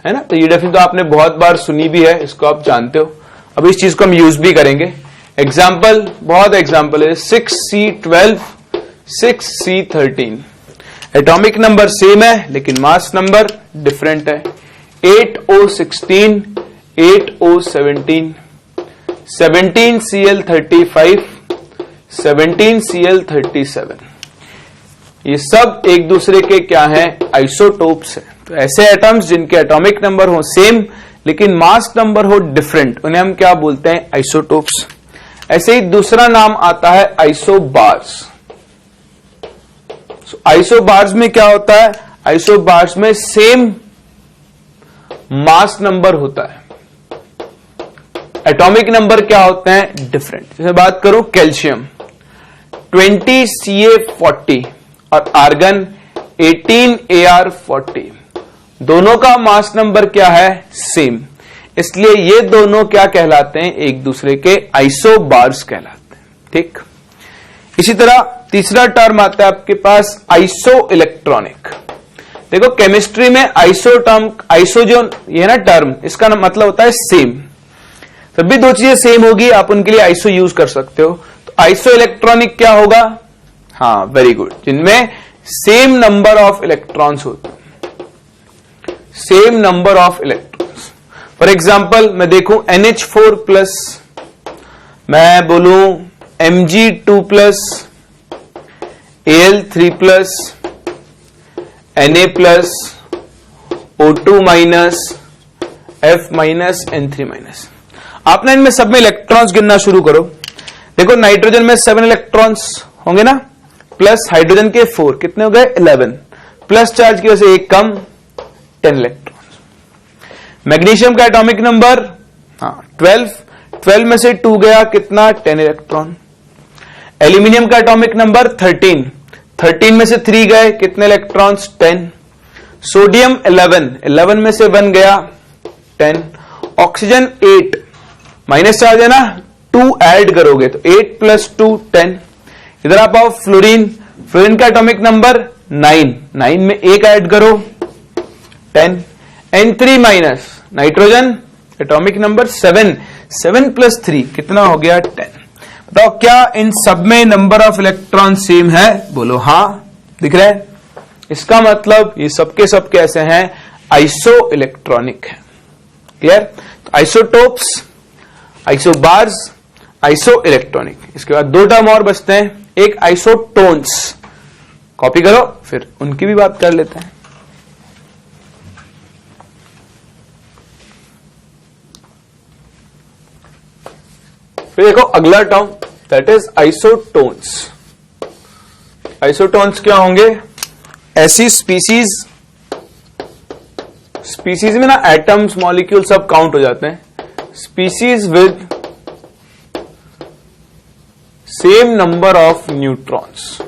है ना। तो ये डेफिनेशन तो आपने बहुत बार सुनी भी है, इसको आप जानते हो। अब इस चीज को हम यूज भी करेंगे। एग्जाम्पल, बहुत एग्जाम्पल है। 6C12, 6C13, atomic number same है लेकिन मास नंबर डिफरेंट है। 8O16, 8O17, 17Cl35, 17Cl37, ये सब एक दूसरे के क्या हैं? आइसोटोप्स हैं। तो ऐसे एटम्स जिनके एटॉमिक नंबर हो सेम लेकिन मास नंबर हो डिफरेंट, उन्हें हम क्या बोलते हैं? आइसोटोप्स। ऐसे ही दूसरा नाम आता है आइसोबार्स। आइसोबार्स में क्या होता है? आइसोबार्स में सेम मास नंबर होता है, एटॉमिक नंबर क्या होते हैं? डिफरेंट। जैसे बात करूं कैल्शियम 20Ca40 और आर्गन 18Ar40, दोनों का मास नंबर क्या है? सेम। इसलिए ये दोनों क्या कहलाते हैं? एक दूसरे के आइसोबार्स कहलाते हैं। ठीक। इसी तरह तीसरा टर्म आता है आपके पास आइसो इलेक्ट्रॉनिक। देखो केमिस्ट्री में आइसो टर्म, आइसो जो ये है ना टर्म, इसका मतलब होता है सेम। तब भी दो चीजें सेम होगी, आप उनके लिए आइसो यूज कर सकते हो। तो आइसो इलेक्ट्रॉनिक क्या होगा? हाँ, वेरी गुड, जिनमें सेम नंबर ऑफ इलेक्ट्रॉन्स होते हैं, same number of electrons. For example मैं देखूं NH4+, मैं बोलूं Mg2+, Al3+, Na+, O2-, F-, N3-। आपने इनमें सब में इलेक्ट्रॉन्स गिनना शुरू करो। देखो नाइट्रोजन में 7 इलेक्ट्रॉन्स होंगे ना, प्लस हाइड्रोजन के 4, कितने हो गए? 11, प्लस चार्ज की वजह से एक कम, 10 इलेक्ट्रॉन्स। मैग्नीशियम का एटॉमिक नंबर 12, 12 में से 2 गया, कितना? 10 इलेक्ट्रॉन। एल्यूमिनियम का एटॉमिक नंबर 13, 13 में से 3 गए, कितने इलेक्ट्रॉन्स? 10। सोडियम 11, 11 में से 1 गया, 10। ऑक्सीजन 8, माइनस चार्ज है ना, 2 ऐड करोगे तो 8 + 2 10। इधर आप आओ फ्लोरीन, फ्लोरीन का एटॉमिक नंबर 9, 9 में 1 ऐड करो 10। N3- नाइट्रोजन एटॉमिक नंबर 7, 7 + 3 कितना हो गया? 10। बताओ क्या इन सब में नंबर ऑफ इलेक्ट्रॉन सेम है? बोलो हाँ, दिख रहा है। इसका मतलब ये सबके सब कैसे हैं? आइसो इलेक्ट्रॉनिक है। क्लियर? तो आइसोटोप्स, आइसोबार्स, आइसो इलेक्ट्रॉनिक। इसके बाद 2 टर्म और बचते हैं, एक आइसोटोन्स। कॉपी करो, फिर उनकी भी बात कर लेते हैं। फिर देखो अगला term, that is isotones. Isotones क्या होंगे? ऐसी स्पीसीज, स्पीसीज में ना एटम्स, मॉलिक्यूल सब काउंट हो जाते हैं। Species with same number of neutrons.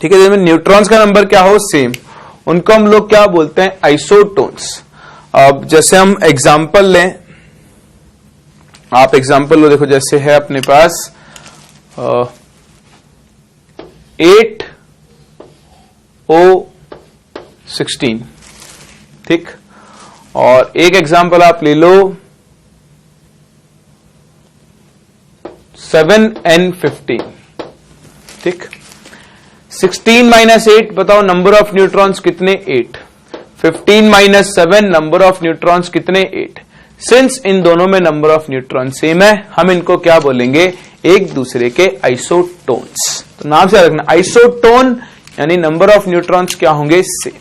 ठीक है, जिसमें न्यूट्रॉन्स का नंबर क्या हो? सेम, उनको हम लोग क्या बोलते हैं? आइसोटोन्स। अब जैसे हम एग्जाम्पल लें, आप एग्जाम्पल लो, देखो जैसे है अपने पास 8O16, ठीक। और एक एग्जाम्पल आप ले लो 7N15, ठीक। 16 - 8 बताओ नंबर ऑफ न्यूट्रॉन्स कितने? 8। 15 - 7 नंबर ऑफ न्यूट्रॉन्स कितने? 8। सिंस इन दोनों में नंबर ऑफ न्यूट्रॉन सेम है, हम इनको क्या बोलेंगे? एक दूसरे के आइसोटोन्स। तो नाम से रखना, आइसोटोन यानी नंबर ऑफ न्यूट्रॉन्स क्या होंगे? सेम।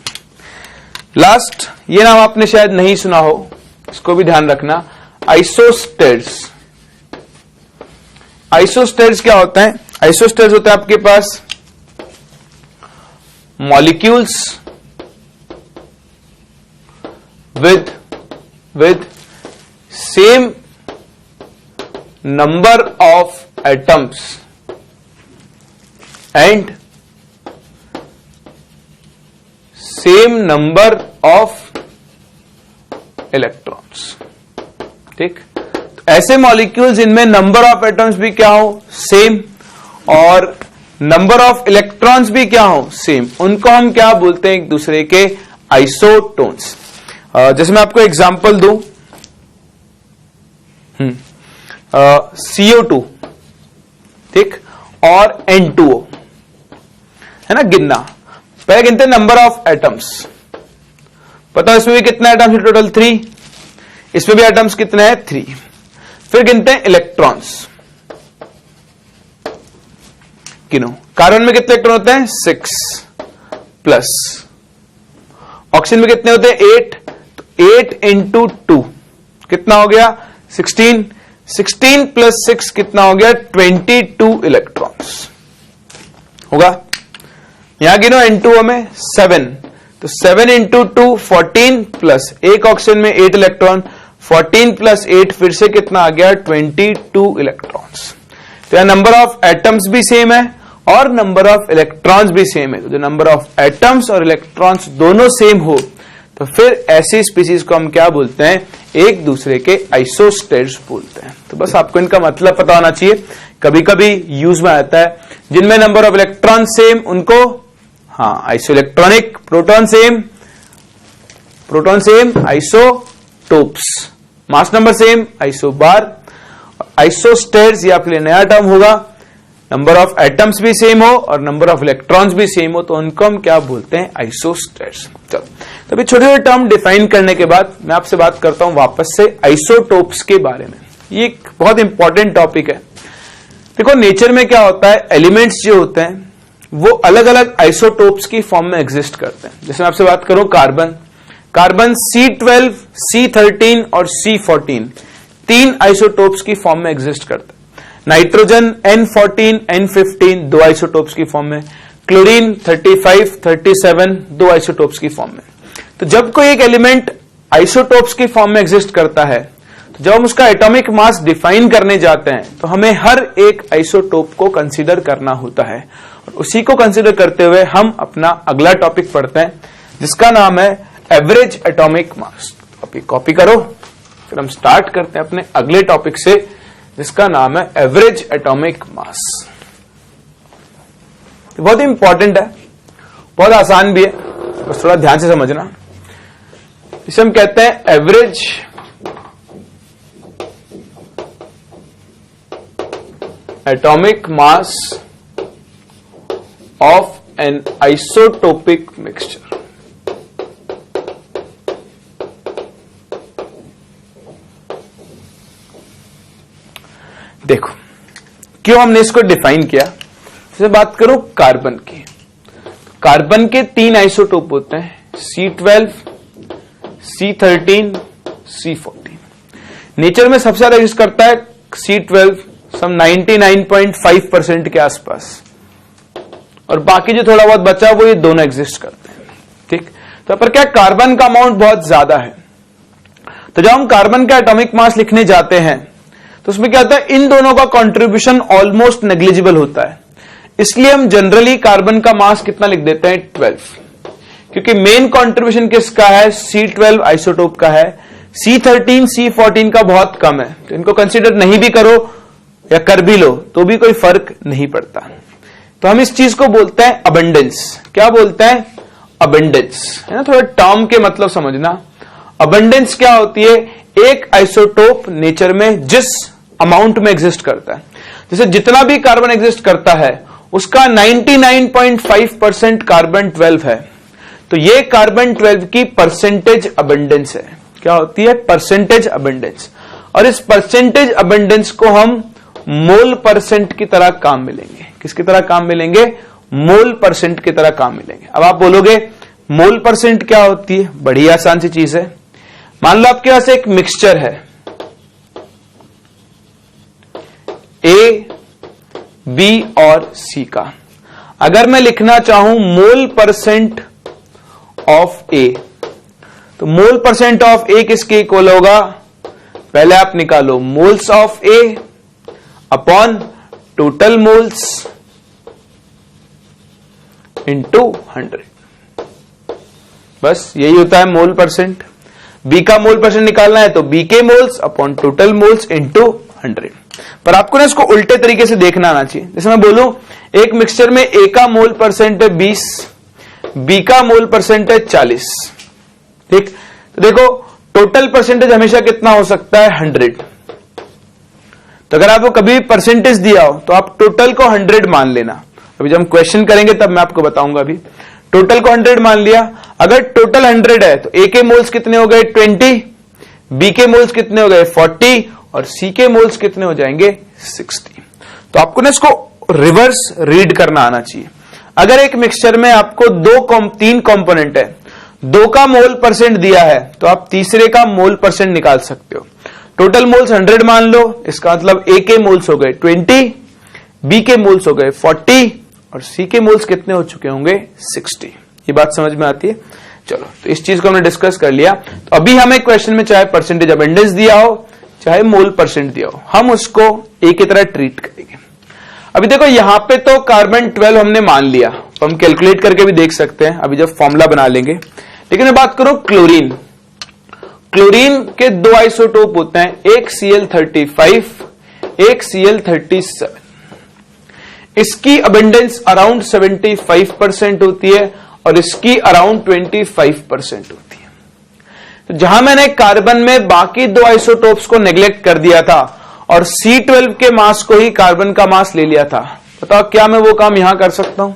लास्ट, ये नाम आपने शायद नहीं सुना हो, इसको भी ध्यान रखना, आइसोस्टेर्स। आइसोस्टेर्स क्या होता है? आइसोस्टेर्स होता है आपके पास molecules with same number of atoms and same number of electrons। ठीक, तो ऐसे मॉलिक्यूल्स इनमें नंबर ऑफ एटम्स भी क्या हो? सेम, और नंबर ऑफ इलेक्ट्रॉन्स भी क्या हो, सेम, उनको हम क्या बोलते हैं, एक दूसरे के आइसोटोन्स। जैसे मैं आपको एग्जांपल दूं, CO2 ठीक और N2O है ना, गिनना, पहले गिनते हैं नंबर ऑफ एटम्स, पता है इसमें भी कितना एटम्स है, टोटल 3, इसमें भी एटम्स कितने हैं, 3। फिर गिनते हैं इलेक्ट्रॉन्स, गिनो, कार्बन में कितने इलेक्ट्रॉन होते हैं, 6 प्लस, ऑक्सीजन में कितने होते हैं, 8, तो 8 इंटू 2 कितना हो गया, 16, 16 प्लस 6 कितना हो गया, 22 इलेक्ट्रॉन्स होगा। यहां गिनो N2O में 7, तो 7 इंटू 2 14 प्लस एक ऑक्सीजन में 8 इलेक्ट्रॉन, 14 प्लस 8 फिर से कितना आ गया, 22 इलेक्ट्रॉन्स। तो यहां नंबर ऑफ एटम्स भी सेम है और नंबर ऑफ इलेक्ट्रॉन्स भी सेम है। तो जो नंबर ऑफ एटम्स और इलेक्ट्रॉन्स दोनों सेम हो तो फिर ऐसी स्पीसीज को हम क्या बोलते हैं, एक दूसरे के आइसोस्टेट्स बोलते हैं। तो बस आपको इनका मतलब पता होना चाहिए, कभी कभी यूज में आता है जिनमें नंबर ऑफ इलेक्ट्रॉन सेम उनको isoelectronic, proton same isotopes, mass number same isobar, isosteres ये आपके लिए नया टर्म होगा, नंबर ऑफ एटम्स भी सेम हो और नंबर ऑफ इलेक्ट्रॉन्स भी सेम हो तो उनको हम क्या बोलते हैं, आइसोस्टेट्स। चलो, तो अभी छोटे छोटे टर्म डिफाइन करने के बाद मैं आपसे बात करता हूं वापस से आइसोटोप्स के बारे में। ये एक बहुत इंपॉर्टेंट टॉपिक है। देखो नेचर में क्या होता है, एलिमेंट्स जो होते हैं वो अलग अलग आइसोटोप्स की फॉर्म में एग्जिस्ट करते हैं। जैसे मैं आपसे बात करूं कार्बन, कार्बन C12, C13 और C14 तीन आइसोटोप्स की फॉर्म में एग्जिस्ट करते हैं। नाइट्रोजन N14, N15 दो आइसोटोप्स की फॉर्म में, क्लोरीन 35, 37 दो आइसोटोप्स की फॉर्म में। तो जब कोई एक एलिमेंट आइसोटोप्स की फॉर्म में एग्जिस्ट करता है तो जब हम उसका एटॉमिक मास डिफाइन करने जाते हैं तो हमें हर एक आइसोटोप को कंसीडर करना होता है और उसी को कंसीडर करते हुए हम अपना अगला टॉपिक पढ़ते हैं जिसका नाम है एवरेज एटॉमिक मास। कॉपी करो, फिर हम स्टार्ट करते हैं अपने अगले टॉपिक से जिसका नाम है एवरेज एटॉमिक मास। बहुत ही इंपॉर्टेंट है, बहुत आसान भी है, बस थोड़ा ध्यान से समझना। इसे हम कहते हैं average atomic mass of an isotopic mixture. देखो क्यों हमने इसको डिफाइन किया। जैसे बात करो कार्बन की, कार्बन के तीन आइसोटोप होते हैं, C12, C13, C14। नेचर में सबसे ज्यादा एग्जिस्ट करता है C12 सम 99.5% के आसपास, और बाकी जो थोड़ा बहुत बचा वो ये दोनों एग्जिस्ट करते हैं। ठीक, तो पर क्या कार्बन का अमाउंट बहुत ज्यादा है, तो जब हम कार्बन का एटॉमिक मास लिखने जाते हैं तो उसमें क्या होता है, इन दोनों का कंट्रीब्यूशन ऑलमोस्ट नेग्लिजिबल होता है। इसलिए हम जनरली कार्बन का मास कितना लिख देते हैं, 12, क्योंकि मेन कंट्रीब्यूशन किसका है, C12 आइसोटोप का है, C13, C14 का बहुत कम है। तो इनको कंसीडर नहीं भी करो या कर भी लो तो भी कोई फर्क नहीं पड़ता। तो हम इस चीज को बोलते हैं अबंडेंस। क्या बोलते हैं, अबंडेंस, है ना। थोड़ा टर्म के मतलब समझना। अबंडेंस क्या होती है, एक आइसोटोप नेचर में जिस अमाउंट में एग्जिस्ट करता है, जैसे जितना भी कार्बन एग्जिस्ट करता है उसका 99.5% कार्बन 12 है, तो ये कार्बन 12 की परसेंटेज अबंडेंस है। क्या होती है, परसेंटेज अबंडेंस। और इस परसेंटेज अबंडेंस को हम मोल परसेंट की तरह काम मिलेंगे। किसकी तरह काम मिलेंगे, मोल परसेंट की तरह काम मिलेंगे। अब आप बोलोगे मोल परसेंट क्या होती है, बड़ी आसान सी चीज है। मान लो आपके पास एक मिक्सचर है A, B और C का। अगर मैं लिखना चाहूं मोल परसेंट ऑफ A, तो मोल परसेंट ऑफ A किसके इक्वल होगा, पहले आप निकालो moles of A upon total moles into 100। बस यही होता है मोल परसेंट। B का मोल परसेंट निकालना है तो B के moles upon total moles into 100। पर आपको ना इसको उल्टे तरीके से देखना आना चाहिए। जैसे मैं बोलूं एक मिक्सचर में ए का मोल परसेंट है 20, बी का मोल परसेंट है 40, ठीक। तो देखो टोटल परसेंटेज हमेशा कितना हो सकता है 100। तो अगर आपको कभी परसेंटेज दिया हो तो आप टोटल को 100 मान लेना। अभी जब हम क्वेश्चन करेंगे तब मैं आपको बताऊंगा। अभी टोटल को 100 मान लिया। अगर टोटल 100 है तो ए के मोल्स कितने हो गए 20, बी के मोल्स कितने हो गए 40 और सी के मोल्स कितने हो जाएंगे 60। तो आपको ना इसको रिवर्स रीड करना आना चाहिए। अगर एक मिक्सचर में आपको 3 कंपोनेंट है, 2 का मोल परसेंट दिया है तो आप तीसरे का मोल परसेंट निकाल सकते हो। टोटल मोल्स 100 मान लो, इसका मतलब ए के मोल्स हो गए 20, बी के मोल्स हो गए 40 और सी के मोल्स कितने हो चुके होंगे 60। ये बात समझ में आती है? चलो, तो इस चीज को हमने डिस्कस कर लिया। तो अभी हमें क्वेश्चन में चाहे परसेंटेज अबेंडेंस दिया हो चाहे मोल परसेंट दिया हो, हम उसको ए की तरह ट्रीट करेंगे। अभी देखो यहां पे तो कार्बन 12 हमने मान लिया, तो हम कैलकुलेट करके भी देख सकते हैं अभी जब फॉर्मूला बना लेंगे। लेकिन मैं बात करूं क्लोरीन, क्लोरीन के 2 आइसोटोप होते हैं, एक Cl35, एक Cl37। इसकी अबेंडेंस अराउंड 75% होती है और इसकी अराउंड 25% होती है। तो जहां मैंने कार्बन में बाकी 2 आइसोटोप्स को नेग्लेक्ट कर दिया था और C12 के मास को ही कार्बन का मास ले लिया था, बताओ क्या मैं वो काम यहां कर सकता हूं?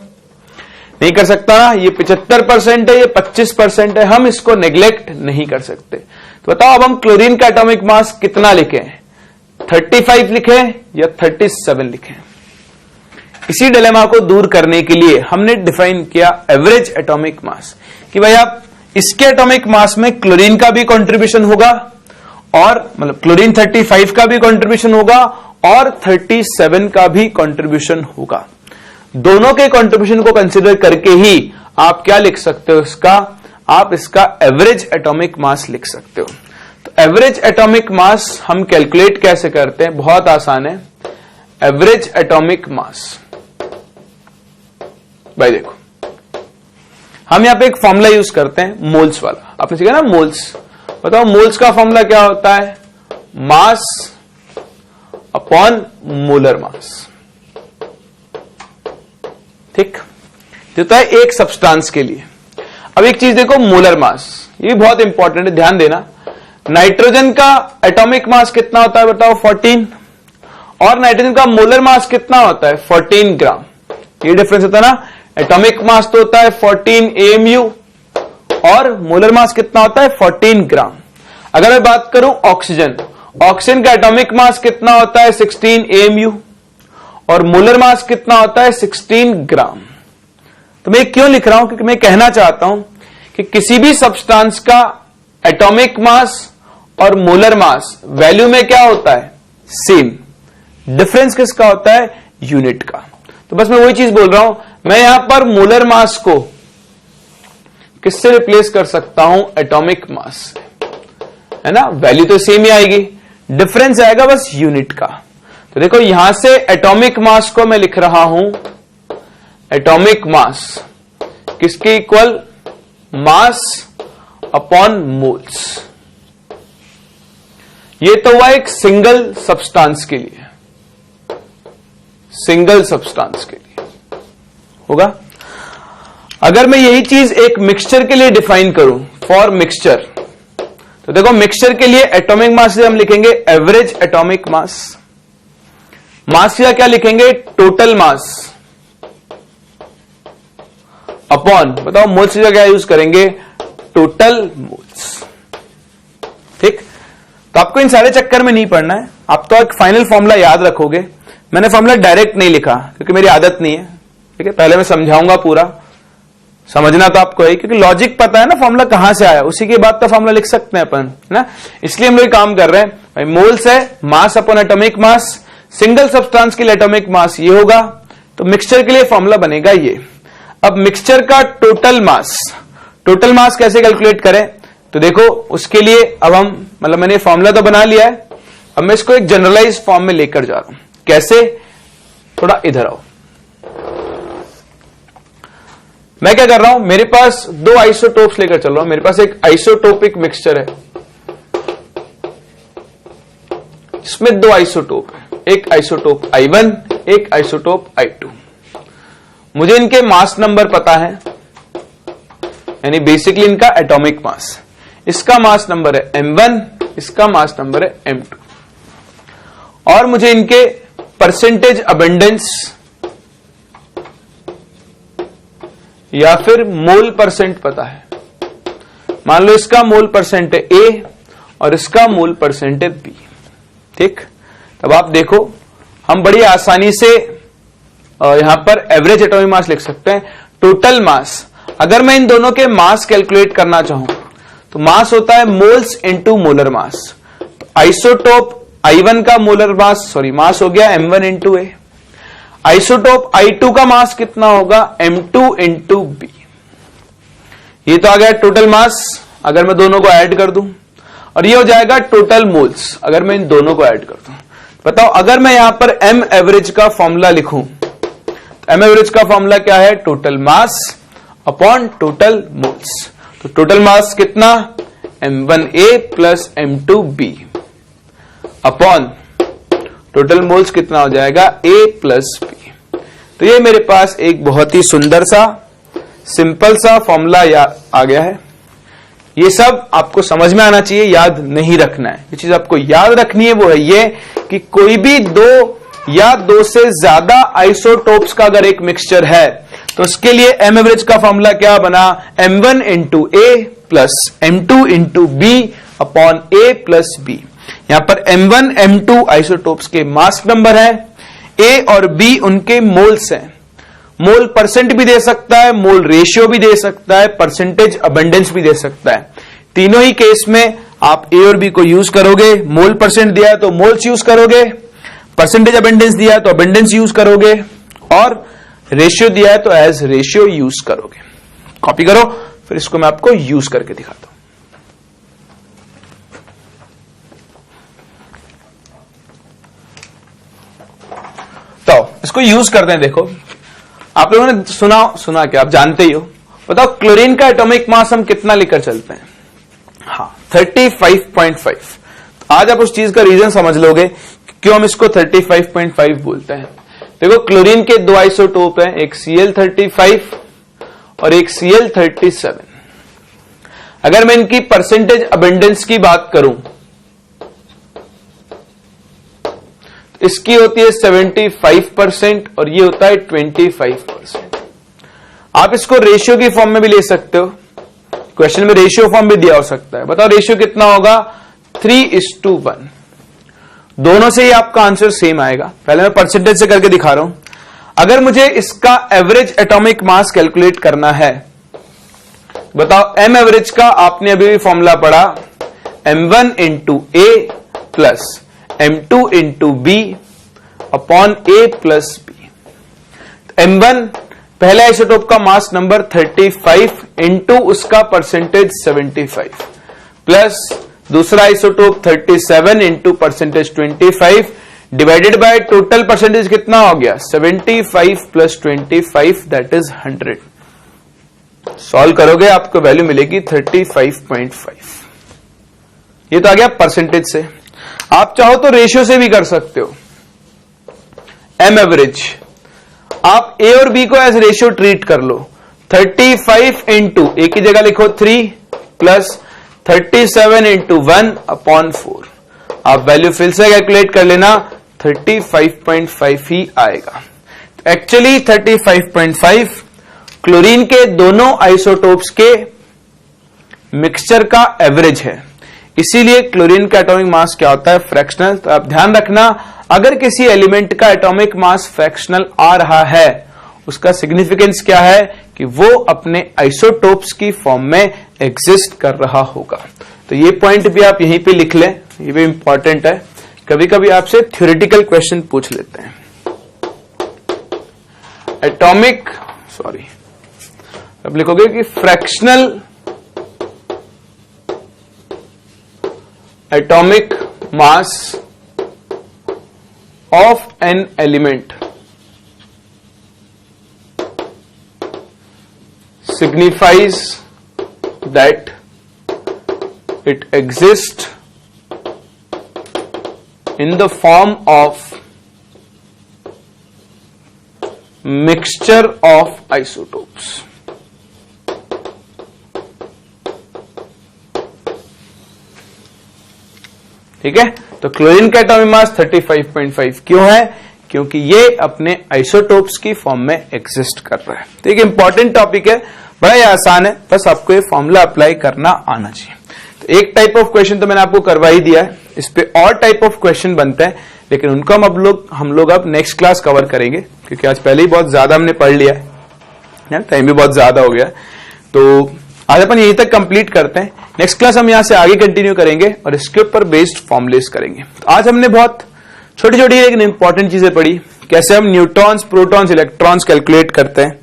नहीं कर सकता ना। ये 75% है, ये 25% है, हम इसको नेग्लेक्ट नहीं कर सकते। तो बताओ अब हम क्लोरीन का एटॉमिक मास कितना लिखें, 35 लिखें या 37 लिखें? इसी डिलेमा को दूर करने के लिए हमने डिफाइन किया एवरेज एटॉमिक मास, कि भाई आप इसके एटॉमिक मास में क्लोरीन का भी कंट्रीब्यूशन होगा और मतलब क्लोरीन 35 का भी कंट्रीब्यूशन होगा और 37 का भी कंट्रीब्यूशन होगा। दोनों के कंट्रीब्यूशन को कंसीडर करके ही आप क्या लिख सकते हो इसका, आप इसका एवरेज एटॉमिक मास लिख सकते हो। तो एवरेज एटॉमिक मास हम कैलकुलेट कैसे करते हैं, बहुत आसान है। एवरेज एटॉमिक मास भाई देखो, हम यहां पे एक फॉर्मूला यूज करते हैं मोल्स वाला, आपने सीखा ना मोल्स। बताओ मोल्स का फॉर्मूला क्या होता है, मास अपॉन मोलर मास, ठीक। होता है एक सब्सटेंस के लिए। अब एक चीज देखो, मोलर मास, ये बहुत इंपॉर्टेंट है, ध्यान देना। नाइट्रोजन का एटॉमिक मास कितना होता है बताओ 14, और नाइट्रोजन का मोलर मास कितना होता है 14 ग्राम। ये डिफरेंस होता है ना, एटॉमिक मास तो होता है 14 AMU और मोलर मास कितना होता है 14 ग्राम। अगर मैं बात करूं ऑक्सीजन, ऑक्सीजन का एटॉमिक मास कितना होता है 16 AMU और मोलर मास कितना होता है 16 ग्राम। तो मैं क्यों लिख रहा हूं, क्योंकि मैं कहना चाहता हूं कि किसी भी सब्सटेंस का एटॉमिक मास और मोलर मास वैल्यू में क्या होता है सेम, डिफरेंस किसका होता है यूनिट का। तो बस मैं वही चीज बोल रहा हूं, मैं यहां पर मोलर मास को किससे रिप्लेस कर सकता हूं, एटॉमिक मास से, है ना। वैल्यू तो सेम ही आएगी, डिफरेंस आएगा बस यूनिट का। तो देखो यहां से एटॉमिक मास को मैं लिख रहा हूं, एटॉमिक मास किसके इक्वल, मास अपॉन मोल्स। ये तो हुआ एक सिंगल सब्सटेंस के लिए, सिंगल सब्सटेंस के लिए होगा। अगर मैं यही चीज एक मिक्सचर के लिए डिफाइन करूं, फॉर मिक्सचर, तो देखो मिक्सचर के लिए एटॉमिक मास से हम लिखेंगे एवरेज एटॉमिक मास, मास या क्या लिखेंगे टोटल मास, अपॉन बताओ मोल्स की जगह यूज करेंगे टोटल मोल्स, ठीक। तो आपको इन सारे चक्कर में नहीं पड़ना है, आप तो एक फाइनल फॉर्मूला याद रखोगे। मैंने फॉर्मूला डायरेक्ट नहीं लिखा क्योंकि मेरी आदत नहीं है, ठीक है। पहले मैं समझाऊंगा, पूरा समझना तो आपको है, क्योंकि लॉजिक पता है ना फॉर्मूला कहां से आया, उसी के बाद तो फॉर्मूला लिख सकते हैं अपन, ना। इसलिए हम लोग काम कर रहे हैं भाई, मोल्स है mass upon atomic mass, single substance के लिए एटॉमिक मास ये होगा, तो मिक्सचर के लिए फॉर्मूला बनेगा ये। अब मिक्सचर का टोटल मास कैसे कैलकुलेट करें, तो देखो उसके लिए अब हम मतलब मैंने फॉर्मूला तो बना लिया है, अब मैं इसको एक जनरलाइज फॉर्म में लेकर जा रहा हूं। कैसे, थोड़ा इधर आओ। मैं क्या कर रहा हूं, मेरे पास 2 आइसोटोप्स लेकर चल रहा हूं। मेरे पास एक आइसोटोपिक मिक्सचर है जिसमें 2 आइसोटोप है। एक आइसोटोप I1, एक आइसोटोप I2। मुझे इनके मास नंबर पता है, यानी बेसिकली इनका एटॉमिक मास। इसका मास नंबर है m1, इसका मास नंबर है m2, और मुझे इनके परसेंटेज अबेंडेंस या फिर मोल परसेंट पता है। मान लो इसका मोल परसेंट है A और इसका मोल परसेंट है B, ठीक। तब आप देखो हम बड़ी आसानी से यहां पर एवरेज एटॉमिक मास लिख सकते हैं। टोटल मास, अगर मैं इन दोनों के मास कैलकुलेट करना चाहूं तो मास होता है मोल्स इनटू मोलर मास। तो आइसोटोप I1 का मोलर मास मास हो गया m1 into A। Isotope I2 का मास कितना होगा m2 इंटू B। ये तो आ गया टोटल मास अगर मैं दोनों को ऐड कर दूं, और ये हो जाएगा टोटल मोल्स अगर मैं इन दोनों को ऐड कर दूं। बताओ अगर मैं यहां पर m एवरेज का फॉर्मूला लिखूं तो m एवरेज का फॉर्मूला क्या है, total mass upon total moles. तो टोटल मास कितना m1A plus m2B upon total moles कितना हो जाएगा A प्लस B। तो ये मेरे पास एक बहुत ही सुंदर सा सिंपल सा फॉर्मूला आ गया है। ये सब आपको समझ में आना चाहिए, याद नहीं रखना है। ये चीज आपको याद रखनी है वो है ये कि कोई भी दो या दो से ज्यादा आइसोटोप्स का अगर एक मिक्सचर है तो उसके लिए m एवरेज का फॉर्मूला क्या बना, m1 into A plus m2 into B upon A plus B। यहां पर m1 m2 आइसोटोप्स के मास नंबर है, A और B उनके मोल्स हैं। मोल परसेंट भी दे सकता है, मोल रेशियो भी दे सकता है, परसेंटेज अबेंडेंस भी दे सकता है। तीनों ही केस में आप A और B को यूज करोगे। मोल परसेंट दिया है तो मोल्स यूज करोगे, परसेंटेज अबेंडेंस दिया है तो अबेंडेंस यूज करोगे, और रेशियो दिया है तो एज रेशियो यूज करोगे। कॉपी करो, फिर इसको मैं आपको यूज करके दिखाता हूं। तो इसको यूज करते हैं। देखो आप लोगों ने सुना क्या, आप जानते ही हो। बताओ क्लोरीन का एटॉमिक मास हम कितना लेकर चलते हैं, हाँ 35.5। आज आप उस चीज का रीजन समझ लोगे क्यों हम इसको 35.5 बोलते हैं। देखो क्लोरीन के दो आइसोटोप हैं, एक Cl35 और एक Cl37। अगर मैं इनकी परसेंटेज अबेंडेंस की बात करूं तो इसकी होती है 75% और ये होता है 25%। आप इसको रेशियो की फॉर्म में भी ले सकते हो, क्वेश्चन में रेशियो फॉर्म भी दिया हो सकता है। बताओ रेशियो कितना होगा, 3:1। दोनों से ही आपका आंसर सेम आएगा। पहले मैं परसेंटेज से करके दिखा रहा हूं। अगर मुझे इसका एवरेज एटॉमिक मास कैलकुलेट करना है, बताओ m एवरेज का आपने अभी भी फॉर्मूला पढ़ा, m1 into A plus m2 into B upon A plus B। m1 पहले आइसोटोप का मास नंबर 35 इंटू उसका परसेंटेज 75 प्लस दूसरा isotope 37 into percentage 25 divided by total percentage कितना हो गया 75 प्लस 25 दैट इज 100। सॉल्व करोगे आपको वैल्यू मिलेगी 35.5। ये तो आ गया परसेंटेज से। आप चाहो तो रेशियो से भी कर सकते हो। m एवरेज आप A और B को एज रेशियो ट्रीट कर लो। 35 इंटू A की जगह लिखो 3 प्लस 37 इंटू 1 अपॉन 4। आप वैल्यू फिर से कैलकुलेट कर लेना, 35.5 ही आएगा। एक्चुअली 35.5 क्लोरीन के दोनों आइसोटोप्स के मिक्सचर का एवरेज है। इसीलिए क्लोरीन का एटॉमिक मास क्या होता है, फ्रैक्शनल। तो आप ध्यान रखना, अगर किसी एलिमेंट का एटॉमिक मास फ्रैक्शनल आ रहा है उसका सिग्निफिकेंस क्या है कि वो अपने आइसोटोप्स की फॉर्म में एग्जिस्ट कर रहा होगा। तो ये पॉइंट भी आप यहीं पे लिख लें, ये भी इंपॉर्टेंट है। कभी कभी आपसे थ्योरेटिकल क्वेश्चन पूछ लेते हैं। अब लिखोगे कि fractional atomic mass of an element signifies that it exists in the form of mixture of isotopes. ठीक है, तो क्लोरीन का एटॉमिक मास 35.5 क्यों है? क्योंकि ये अपने आइसोटोप्स की फॉर्म में एग्जिस्ट कर रहा है। तो एक इंपॉर्टेंट टॉपिक है, बड़ा ही आसान है, बस आपको ये फॉर्मूला अप्लाई करना आना चाहिए। तो एक टाइप ऑफ क्वेश्चन तो मैंने आपको करवा ही दिया है, इस पे और टाइप ऑफ क्वेश्चन बनते हैं, लेकिन उनको हम लोग अब नेक्स्ट क्लास कवर करेंगे, क्योंकि आज पहले ही बहुत ज्यादा हमने पढ़ लिया है, टाइम भी बहुत ज्यादा हो गया है। तो आज अपन यहीं तक कंप्लीट करते हैं, नेक्स्ट क्लास हम यहां से आगे कंटिन्यू करेंगे और इसके ऊपर बेस्ड फॉर्मुलेस करेंगे। तो आज हमने बहुत छोटी छोटी लेकिन इंपॉर्टेंट चीजें पढ़ी, कैसे हम न्यूट्रॉन्स, प्रोटॉन्स, इलेक्ट्रॉन्स कैलकुलेट करते हैं,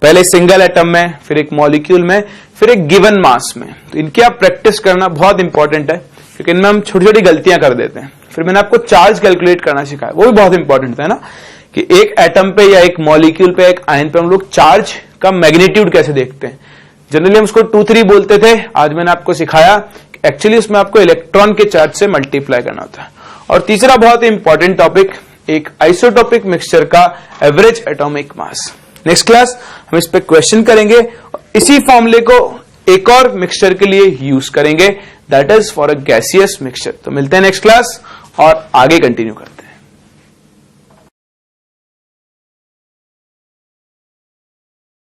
पहले सिंगल एटम में, फिर एक मॉलिक्यूल में, फिर एक गिवन मास में। तो इनकी आप प्रैक्टिस करना बहुत इंपॉर्टेंट है, क्योंकि इनमें हम छोटी छोटी गलतियां कर देते हैं। फिर मैंने आपको चार्ज कैलकुलेट करना सिखाया, वो भी बहुत इंपॉर्टेंट है ना, कि एक एटम पे या एक मॉलिक्यूल पे, एक आयन पे हम लोग चार्ज का मैग्नीट्यूड कैसे देखते हैं। जनरली हम उसको 2-3 बोलते थे, आज मैंने आपको सिखाया कि एक्चुअली उसमें आपको इलेक्ट्रॉन के चार्ज से मल्टीप्लाई करना होता है। और तीसरा बहुत ही इंपॉर्टेंट टॉपिक, एक आइसोटोपिक मिक्सचर का एवरेज एटॉमिक मास। नेक्स्ट क्लास हम इस पे क्वेश्चन करेंगे, इसी फॉर्मूले को एक और मिक्सचर के लिए यूज करेंगे, that is for a gaseous mixture. तो मिलते हैं नेक्स्ट क्लास और आगे कंटिन्यू करते हैं।